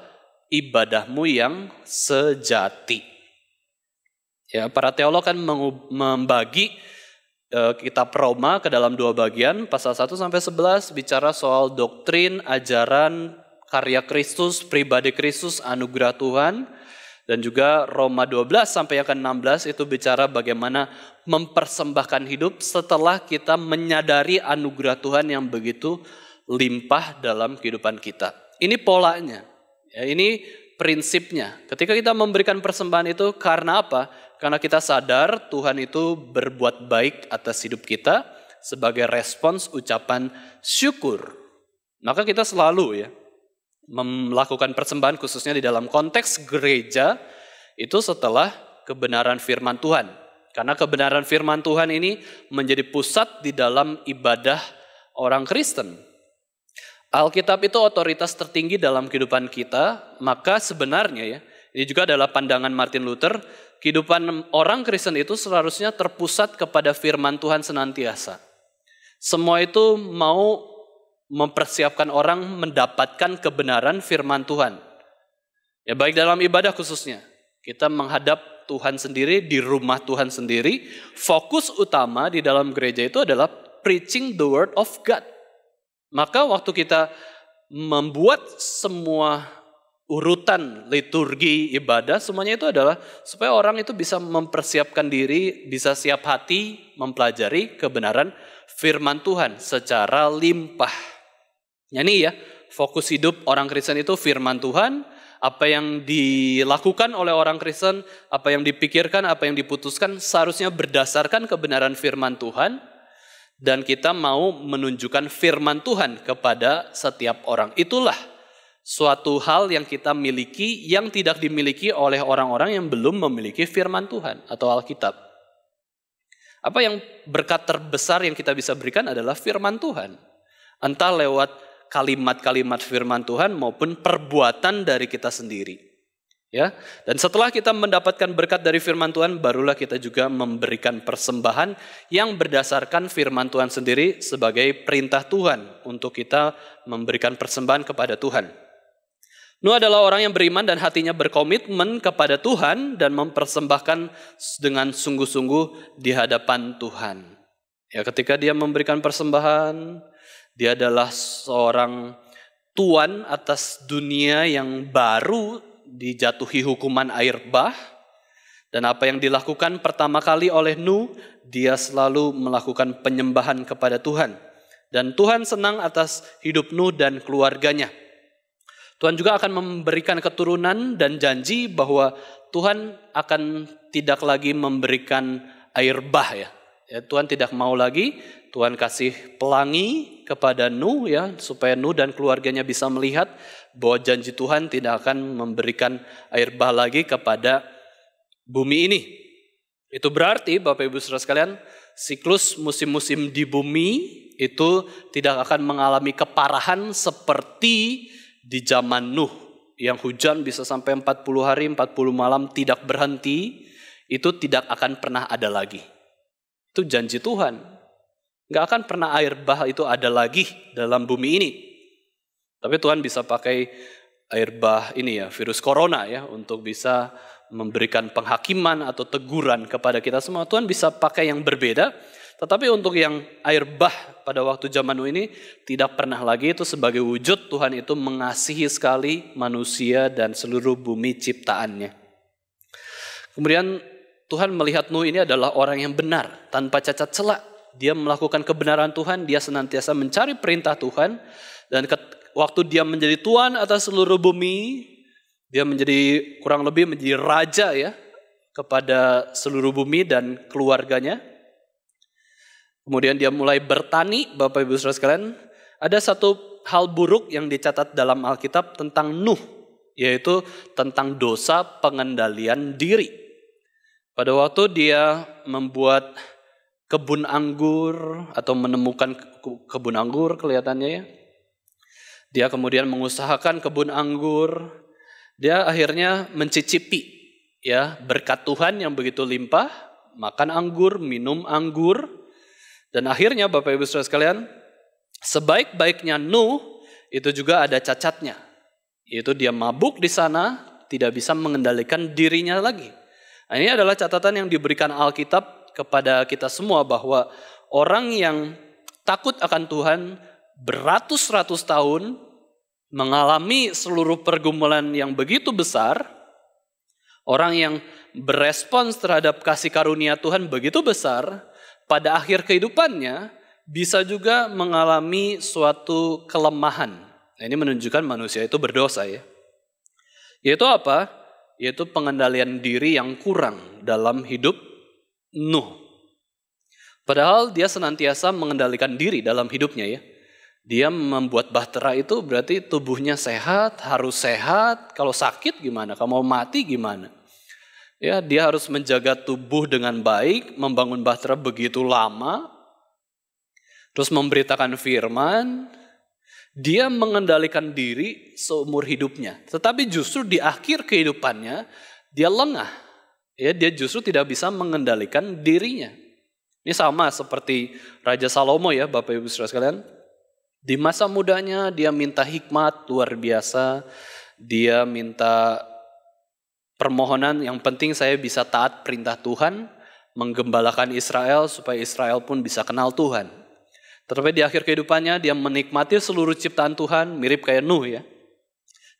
ibadahmu yang sejati. Ya, para teolog kan membagi kitab Roma ke dalam 2 bagian, pasal 1 sampai 11 bicara soal doktrin, ajaran, karya Kristus, pribadi Kristus, anugerah Tuhan. Dan juga Roma 12 sampai yang ke-16 itu bicara bagaimana mempersembahkan hidup setelah kita menyadari anugerah Tuhan yang begitu limpah dalam kehidupan kita. Ini polanya, ya, ini prinsipnya. Ketika kita memberikan persembahan itu karena apa? Karena kita sadar Tuhan itu berbuat baik atas hidup kita sebagai respons ucapan syukur. Maka kita selalu ya melakukan persembahan khususnya di dalam konteks gereja itu setelah kebenaran firman Tuhan. Karena kebenaran firman Tuhan ini menjadi pusat di dalam ibadah orang Kristen. Alkitab itu otoritas tertinggi dalam kehidupan kita, maka sebenarnya ya, ini juga adalah pandangan Martin Luther, kehidupan orang Kristen itu seharusnya terpusat kepada firman Tuhan senantiasa. Semua itu mau mempersiapkan orang mendapatkan kebenaran firman Tuhan. Ya, baik dalam ibadah khususnya. Kita menghadap Tuhan sendiri di rumah Tuhan sendiri. Fokus utama di dalam gereja itu adalah preaching the word of God. Maka waktu kita membuat semua urutan liturgi ibadah, semuanya itu adalah supaya orang itu bisa mempersiapkan diri, bisa siap hati mempelajari kebenaran firman Tuhan secara limpah. Ini ya, fokus hidup orang Kristen itu firman Tuhan, apa yang dilakukan oleh orang Kristen, apa yang dipikirkan, apa yang diputuskan seharusnya berdasarkan kebenaran firman Tuhan, dan kita mau menunjukkan firman Tuhan kepada setiap orang. Itulah suatu hal yang kita miliki yang tidak dimiliki oleh orang-orang yang belum memiliki firman Tuhan atau Alkitab. Apa yang berkat terbesar yang kita bisa berikan adalah firman Tuhan. Entah lewat kalimat-kalimat firman Tuhan maupun perbuatan dari kita sendiri. Ya, dan setelah kita mendapatkan berkat dari firman Tuhan, barulah kita juga memberikan persembahan yang berdasarkan firman Tuhan sendiri sebagai perintah Tuhan untuk kita memberikan persembahan kepada Tuhan. Nuh adalah orang yang beriman dan hatinya berkomitmen kepada Tuhan dan mempersembahkan dengan sungguh-sungguh di hadapan Tuhan. Ya, ketika dia memberikan persembahan, dia adalah seorang tuan atas dunia yang baru dijatuhi hukuman air bah. Dan apa yang dilakukan pertama kali oleh Nuh, dia selalu melakukan penyembahan kepada Tuhan. Dan Tuhan senang atas hidup Nuh dan keluarganya. Tuhan juga akan memberikan keturunan dan janji bahwa Tuhan akan tidak lagi memberikan air bah ya. Tuhan tidak mau lagi, Tuhan kasih pelangi kepada Nuh ya, supaya Nuh dan keluarganya bisa melihat bahwa janji Tuhan tidak akan memberikan air bah lagi kepada bumi ini. Itu berarti Bapak Ibu Saudara sekalian, siklus musim-musim di bumi itu tidak akan mengalami keparahan seperti di zaman Nuh yang hujan bisa sampai 40 hari 40 malam tidak berhenti, itu tidak akan pernah ada lagi. Itu janji Tuhan. Gak akan pernah air bah itu ada lagi dalam bumi ini. Tapi Tuhan bisa pakai air bah ini ya, virus corona ya, untuk bisa memberikan penghakiman atau teguran kepada kita semua. Tuhan bisa pakai yang berbeda. Tetapi untuk yang air bah pada waktu zaman Nuh ini tidak pernah lagi, itu sebagai wujud Tuhan itu mengasihi sekali manusia dan seluruh bumi ciptaannya. Kemudian Tuhan melihat Nuh ini adalah orang yang benar, tanpa cacat celah. Dia melakukan kebenaran Tuhan, dia senantiasa mencari perintah Tuhan. Dan waktu dia menjadi tuan atas seluruh bumi, dia menjadi kurang lebih menjadi raja ya kepada seluruh bumi dan keluarganya. Kemudian dia mulai bertani, Bapak Ibu Saudara sekalian. Ada satu hal buruk yang dicatat dalam Alkitab tentang Nuh, yaitu tentang dosa pengendalian diri. Pada waktu dia membuat kebun anggur atau menemukan kebun anggur kelihatannya ya. Dia kemudian mengusahakan kebun anggur. Dia akhirnya mencicipi ya berkat Tuhan yang begitu limpah, makan anggur, minum anggur. Dan akhirnya Bapak Ibu Saudara sekalian, sebaik-baiknya Nuh, itu juga ada cacatnya. Yaitu dia mabuk di sana, tidak bisa mengendalikan dirinya lagi. Nah, ini adalah catatan yang diberikan Alkitab kepada kita semua bahwa orang yang takut akan Tuhan beratus-ratus tahun mengalami seluruh pergumulan yang begitu besar, orang yang berespons terhadap kasih karunia Tuhan begitu besar, pada akhir kehidupannya bisa juga mengalami suatu kelemahan. Nah, ini menunjukkan manusia itu berdosa ya. Yaitu apa? Yaitu pengendalian diri yang kurang dalam hidup Nuh. Padahal dia senantiasa mengendalikan diri dalam hidupnya ya. Dia membuat bahtera itu berarti tubuhnya sehat, harus sehat. Kalau sakit gimana? Kalau mau mati gimana? Ya, dia harus menjaga tubuh dengan baik, membangun bahtera begitu lama, terus memberitakan firman. Dia mengendalikan diri seumur hidupnya. Tetapi justru di akhir kehidupannya, dia lengah. Ya, dia justru tidak bisa mengendalikan dirinya. Ini sama seperti Raja Salomo ya, Bapak Ibu Saudara sekalian. Di masa mudanya dia minta hikmat luar biasa. Dia minta permohonan, yang penting saya bisa taat perintah Tuhan, menggembalakan Israel supaya Israel pun bisa kenal Tuhan. Tetapi di akhir kehidupannya dia menikmati seluruh ciptaan Tuhan, mirip kayak Nuh ya.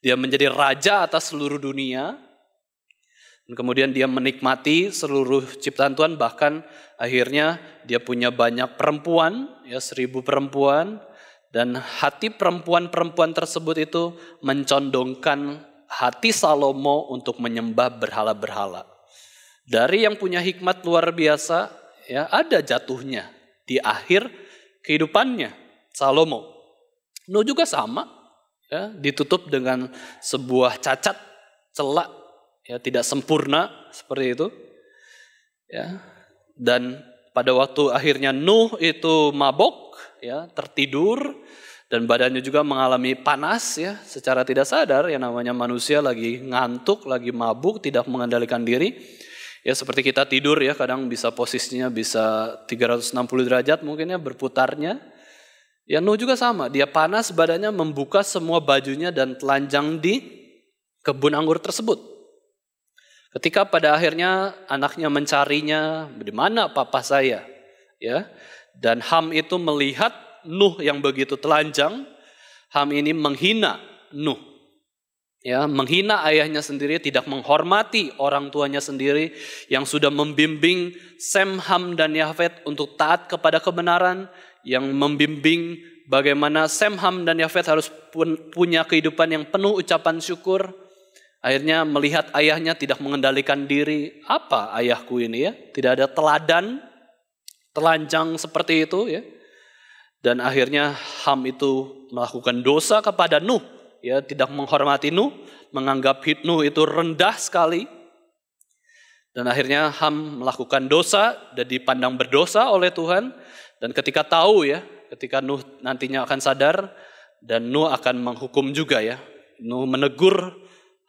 Dia menjadi raja atas seluruh dunia. Dan kemudian dia menikmati seluruh ciptaan Tuhan, bahkan akhirnya dia punya banyak perempuan, ya 1000 perempuan. Dan hati perempuan-perempuan tersebut itu mencondongkan hati Salomo untuk menyembah berhala-berhala. Dari yang punya hikmat luar biasa, ya ada jatuhnya di akhir kehidupannya Salomo. Nuh juga sama, ya, ditutup dengan sebuah cacat, celak, ya tidak sempurna seperti itu. Ya. Dan pada waktu akhirnya Nuh itu mabok, ya, tertidur dan badannya juga mengalami panas ya, secara tidak sadar, yang namanya manusia lagi ngantuk, lagi mabuk, tidak mengendalikan diri. Ya seperti kita tidur ya, kadang bisa posisinya bisa 360 derajat mungkin ya berputarnya. Ya Nuh juga sama, dia panas badannya, membuka semua bajunya dan telanjang di kebun anggur tersebut. Ketika pada akhirnya anaknya mencarinya, di mana papa saya? Ya, dan Ham itu melihat Nuh yang begitu telanjang, Ham ini menghina Nuh. Ya, menghina ayahnya sendiri, tidak menghormati orang tuanya sendiri yang sudah membimbing Sem, Ham, dan Yafet untuk taat kepada kebenaran, yang membimbing bagaimana Sem, Ham, dan Yafet harus punya kehidupan yang penuh ucapan syukur. Akhirnya melihat ayahnya tidak mengendalikan diri. Apa ayahku ini ya? Tidak ada teladan, telanjang seperti itu ya. Dan akhirnya Ham itu melakukan dosa kepada Nuh. Ya, tidak menghormati Nuh, menganggap Nuh itu rendah sekali. Dan akhirnya Ham melakukan dosa dan dipandang berdosa oleh Tuhan. Dan ketika tahu ya, ketika Nuh nantinya akan sadar, dan Nuh akan menghukum juga ya. Nuh menegur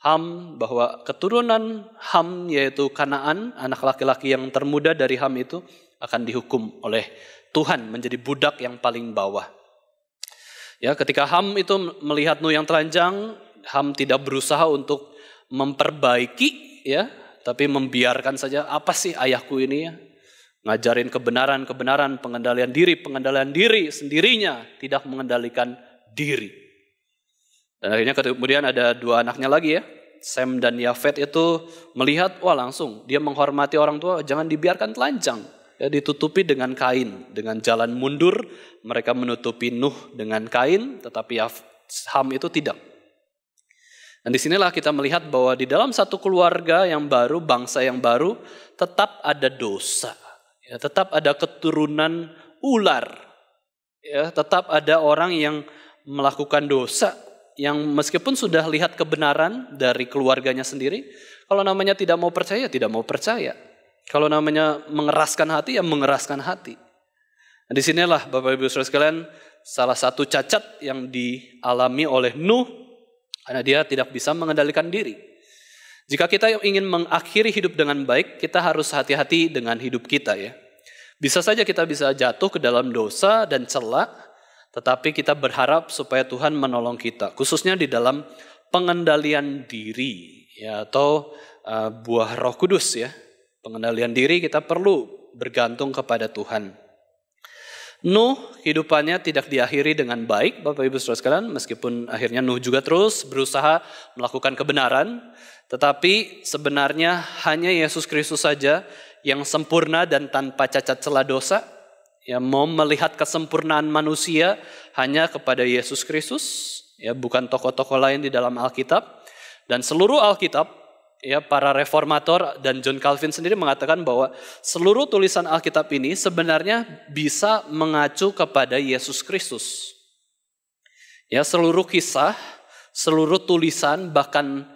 Ham bahwa keturunan Ham yaitu Kanaan, anak laki-laki yang termuda dari Ham itu akan dihukum oleh Tuhan menjadi budak yang paling bawah. Ya, ketika Ham itu melihat Nuh yang telanjang, Ham tidak berusaha untuk memperbaiki, ya, tapi membiarkan saja. Apa sih ayahku ini ya? Ngajarin kebenaran, pengendalian diri sendirinya, tidak mengendalikan diri. Dan akhirnya kemudian ada 2 anaknya lagi ya, Sem dan Yafet itu melihat, wah langsung dia menghormati orang tua, jangan dibiarkan telanjang. Ya, ditutupi dengan kain, dengan jalan mundur mereka menutupi Nuh dengan kain, tetapi Ham itu tidak. Dan disinilah kita melihat bahwa di dalam satu keluarga yang baru, bangsa yang baru, tetap ada dosa, ya, tetap ada keturunan ular, ya, tetap ada orang yang melakukan dosa, yang meskipun sudah lihat kebenaran dari keluarganya sendiri, kalau namanya tidak mau percaya, tidak mau percaya. Kalau namanya mengeraskan hati, ya mengeraskan hati. Nah, disinilah Bapak Ibu Saudara sekalian, salah satu cacat yang dialami oleh Nuh, karena dia tidak bisa mengendalikan diri. Jika kita ingin mengakhiri hidup dengan baik, kita harus hati-hati dengan hidup kita ya. Bisa saja kita bisa jatuh ke dalam dosa dan celak, tetapi kita berharap supaya Tuhan menolong kita, khususnya di dalam pengendalian diri, ya, atau buah Roh Kudus, ya. Pengendalian diri kita perlu bergantung kepada Tuhan. Nuh kehidupannya tidak diakhiri dengan baik, Bapak Ibu Saudara sekalian, meskipun akhirnya Nuh juga terus berusaha melakukan kebenaran, tetapi sebenarnya hanya Yesus Kristus saja yang sempurna dan tanpa cacat celah dosa. Ya, mau melihat kesempurnaan manusia hanya kepada Yesus Kristus, ya, bukan tokoh-tokoh lain di dalam Alkitab. Dan seluruh Alkitab, ya, para reformator dan John Calvin sendiri mengatakan bahwa seluruh tulisan Alkitab ini sebenarnya bisa mengacu kepada Yesus Kristus. Ya, seluruh kisah, seluruh tulisan, bahkan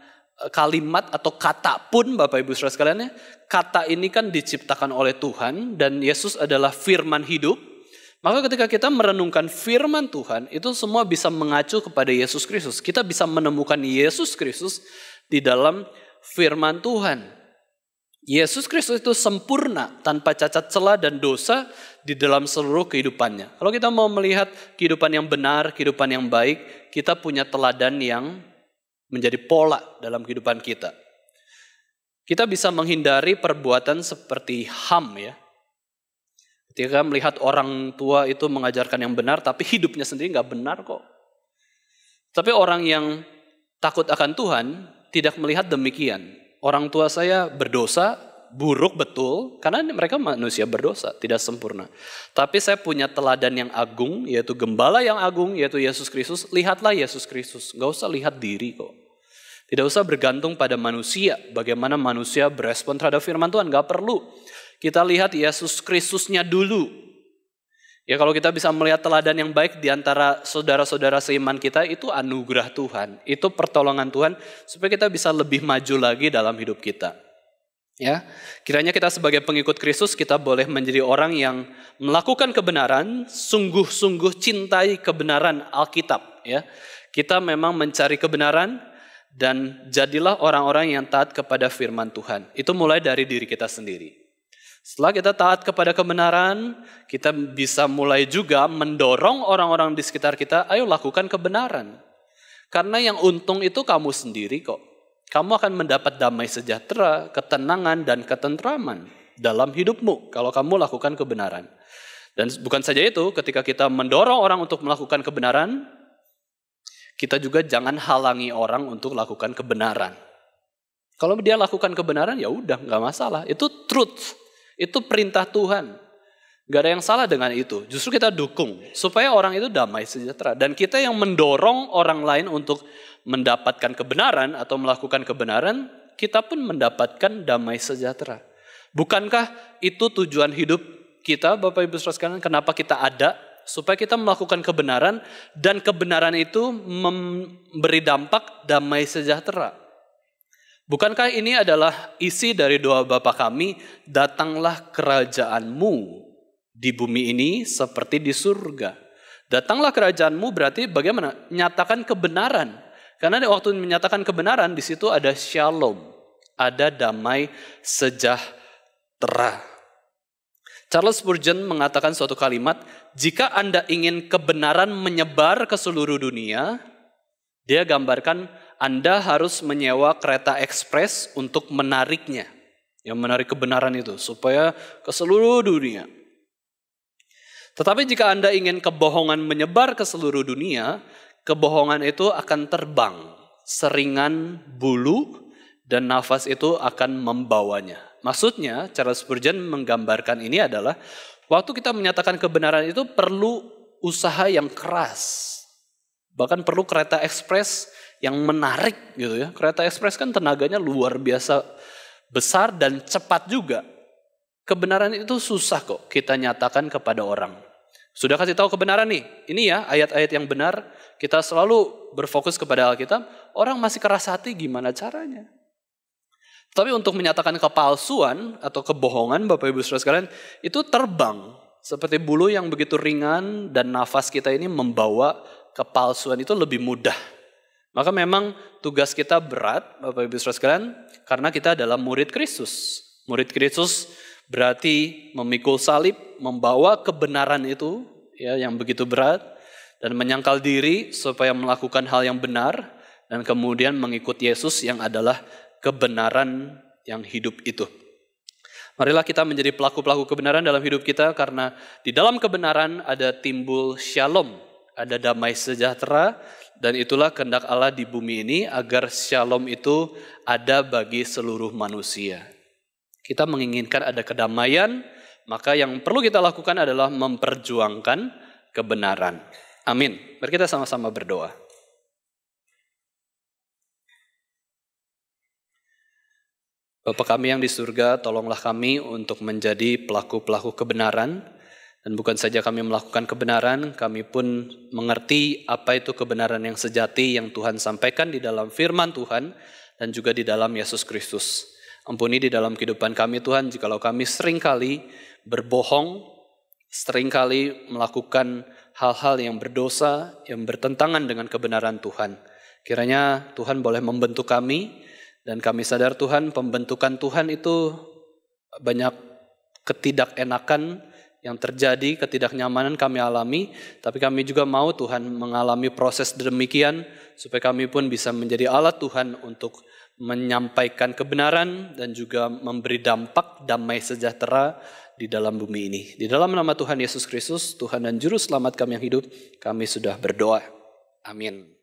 kalimat atau kata pun, Bapak Ibu Saudara sekalian, ya, kata ini kan diciptakan oleh Tuhan dan Yesus adalah firman hidup. Maka ketika kita merenungkan firman Tuhan, itu semua bisa mengacu kepada Yesus Kristus. Kita bisa menemukan Yesus Kristus di dalam firman Tuhan. Yesus Kristus itu sempurna, tanpa cacat celah dan dosa di dalam seluruh kehidupannya. Kalau kita mau melihat kehidupan yang benar, kehidupan yang baik, kita punya teladan yang menjadi pola dalam kehidupan kita. Kita bisa menghindari perbuatan seperti Ham, ya. Ketika melihat orang tua itu mengajarkan yang benar, tapi hidupnya sendiri nggak benar kok. Tapi orang yang takut akan Tuhan tidak melihat demikian. Orang tua saya berdosa, buruk betul, karena mereka manusia berdosa, tidak sempurna. Tapi saya punya teladan yang agung, yaitu gembala yang agung, yaitu Yesus Kristus. Lihatlah Yesus Kristus, nggak usah lihat diri kok. Tidak usah bergantung pada manusia, bagaimana manusia berespon terhadap firman Tuhan, nggak perlu. Kita lihat Yesus Kristusnya dulu. Ya, kalau kita bisa melihat teladan yang baik di antara saudara-saudara seiman kita, itu anugerah Tuhan, itu pertolongan Tuhan, supaya kita bisa lebih maju lagi dalam hidup kita. Ya, kiranya kita sebagai pengikut Kristus, kita boleh menjadi orang yang melakukan kebenaran, sungguh-sungguh cintai kebenaran Alkitab. Ya, kita memang mencari kebenaran, dan jadilah orang-orang yang taat kepada firman Tuhan. Itu mulai dari diri kita sendiri. Setelah kita taat kepada kebenaran, kita bisa mulai juga mendorong orang-orang di sekitar kita, ayo lakukan kebenaran. Karena yang untung itu kamu sendiri kok. Kamu akan mendapat damai sejahtera, ketenangan, dan ketentraman dalam hidupmu kalau kamu lakukan kebenaran. Dan bukan saja itu, ketika kita mendorong orang untuk melakukan kebenaran, kita juga jangan halangi orang untuk lakukan kebenaran. Kalau dia lakukan kebenaran, ya udah, nggak masalah. Itu truth, itu perintah Tuhan. Nggak ada yang salah dengan itu. Justru kita dukung supaya orang itu damai sejahtera. Dan kita yang mendorong orang lain untuk mendapatkan kebenaran atau melakukan kebenaran, kita pun mendapatkan damai sejahtera. Bukankah itu tujuan hidup kita, Bapak Ibu Saudara sekalian? Kenapa kita ada? Supaya kita melakukan kebenaran, dan kebenaran itu memberi dampak damai sejahtera. Bukankah ini adalah isi dari doa Bapa kami, datanglah kerajaanmu di bumi ini seperti di surga. Datanglah kerajaanmu berarti bagaimana? Nyatakan kebenaran. Karena waktu menyatakan kebenaran, di situ ada shalom, ada damai sejahtera. Charles Spurgeon mengatakan suatu kalimat, jika Anda ingin kebenaran menyebar ke seluruh dunia, dia gambarkan Anda harus menyewa kereta ekspres untuk menariknya. Yang menarik kebenaran itu, supaya ke seluruh dunia. Tetapi jika Anda ingin kebohongan menyebar ke seluruh dunia, kebohongan itu akan terbang, seringan bulu, dan nafas itu akan membawanya. Maksudnya, Charles Spurgeon menggambarkan ini adalah waktu kita menyatakan kebenaran itu perlu usaha yang keras. Bahkan perlu kereta ekspres yang menarik gitu ya. Kereta ekspres kan tenaganya luar biasa besar dan cepat juga. Kebenaran itu susah kok kita nyatakan kepada orang. Sudah kasih tahu kebenaran nih, ini ya ayat-ayat yang benar. Kita selalu berfokus kepada Alkitab. Orang masih keras hati, gimana caranya? Tapi untuk menyatakan kepalsuan atau kebohongan, Bapak Ibu Saudara sekalian, itu terbang seperti bulu yang begitu ringan, dan nafas kita ini membawa kepalsuan itu lebih mudah. Maka memang tugas kita berat, Bapak Ibu Saudara sekalian, karena kita adalah murid Kristus. Murid Kristus berarti memikul salib, membawa kebenaran itu ya yang begitu berat. dan menyangkal diri supaya melakukan hal yang benar dan kemudian mengikut Yesus yang adalah kebenaran yang hidup itu. Marilah kita menjadi pelaku-pelaku kebenaran dalam hidup kita, karena di dalam kebenaran ada timbul shalom, ada damai sejahtera, dan itulah kehendak Allah di bumi ini agar shalom itu ada bagi seluruh manusia. Kita menginginkan ada kedamaian, maka yang perlu kita lakukan adalah memperjuangkan kebenaran. Amin. Mari kita sama-sama berdoa. Bapa kami yang di surga, tolonglah kami untuk menjadi pelaku-pelaku kebenaran. Dan bukan saja kami melakukan kebenaran, kami pun mengerti apa itu kebenaran yang sejati yang Tuhan sampaikan di dalam firman Tuhan dan juga di dalam Yesus Kristus. Ampuni di dalam kehidupan kami Tuhan, jikalau kami seringkali berbohong, seringkali melakukan hal-hal yang berdosa, yang bertentangan dengan kebenaran Tuhan. Kiranya Tuhan boleh membentuk kami. Dan kami sadar Tuhan, pembentukan Tuhan itu banyak ketidakenakan yang terjadi, ketidaknyamanan kami alami. Tapi kami juga mau Tuhan mengalami proses demikian, supaya kami pun bisa menjadi alat Tuhan untuk menyampaikan kebenaran dan juga memberi dampak damai sejahtera di dalam bumi ini. Di dalam nama Tuhan Yesus Kristus, Tuhan dan Juru Selamat kami yang hidup, kami sudah berdoa. Amin.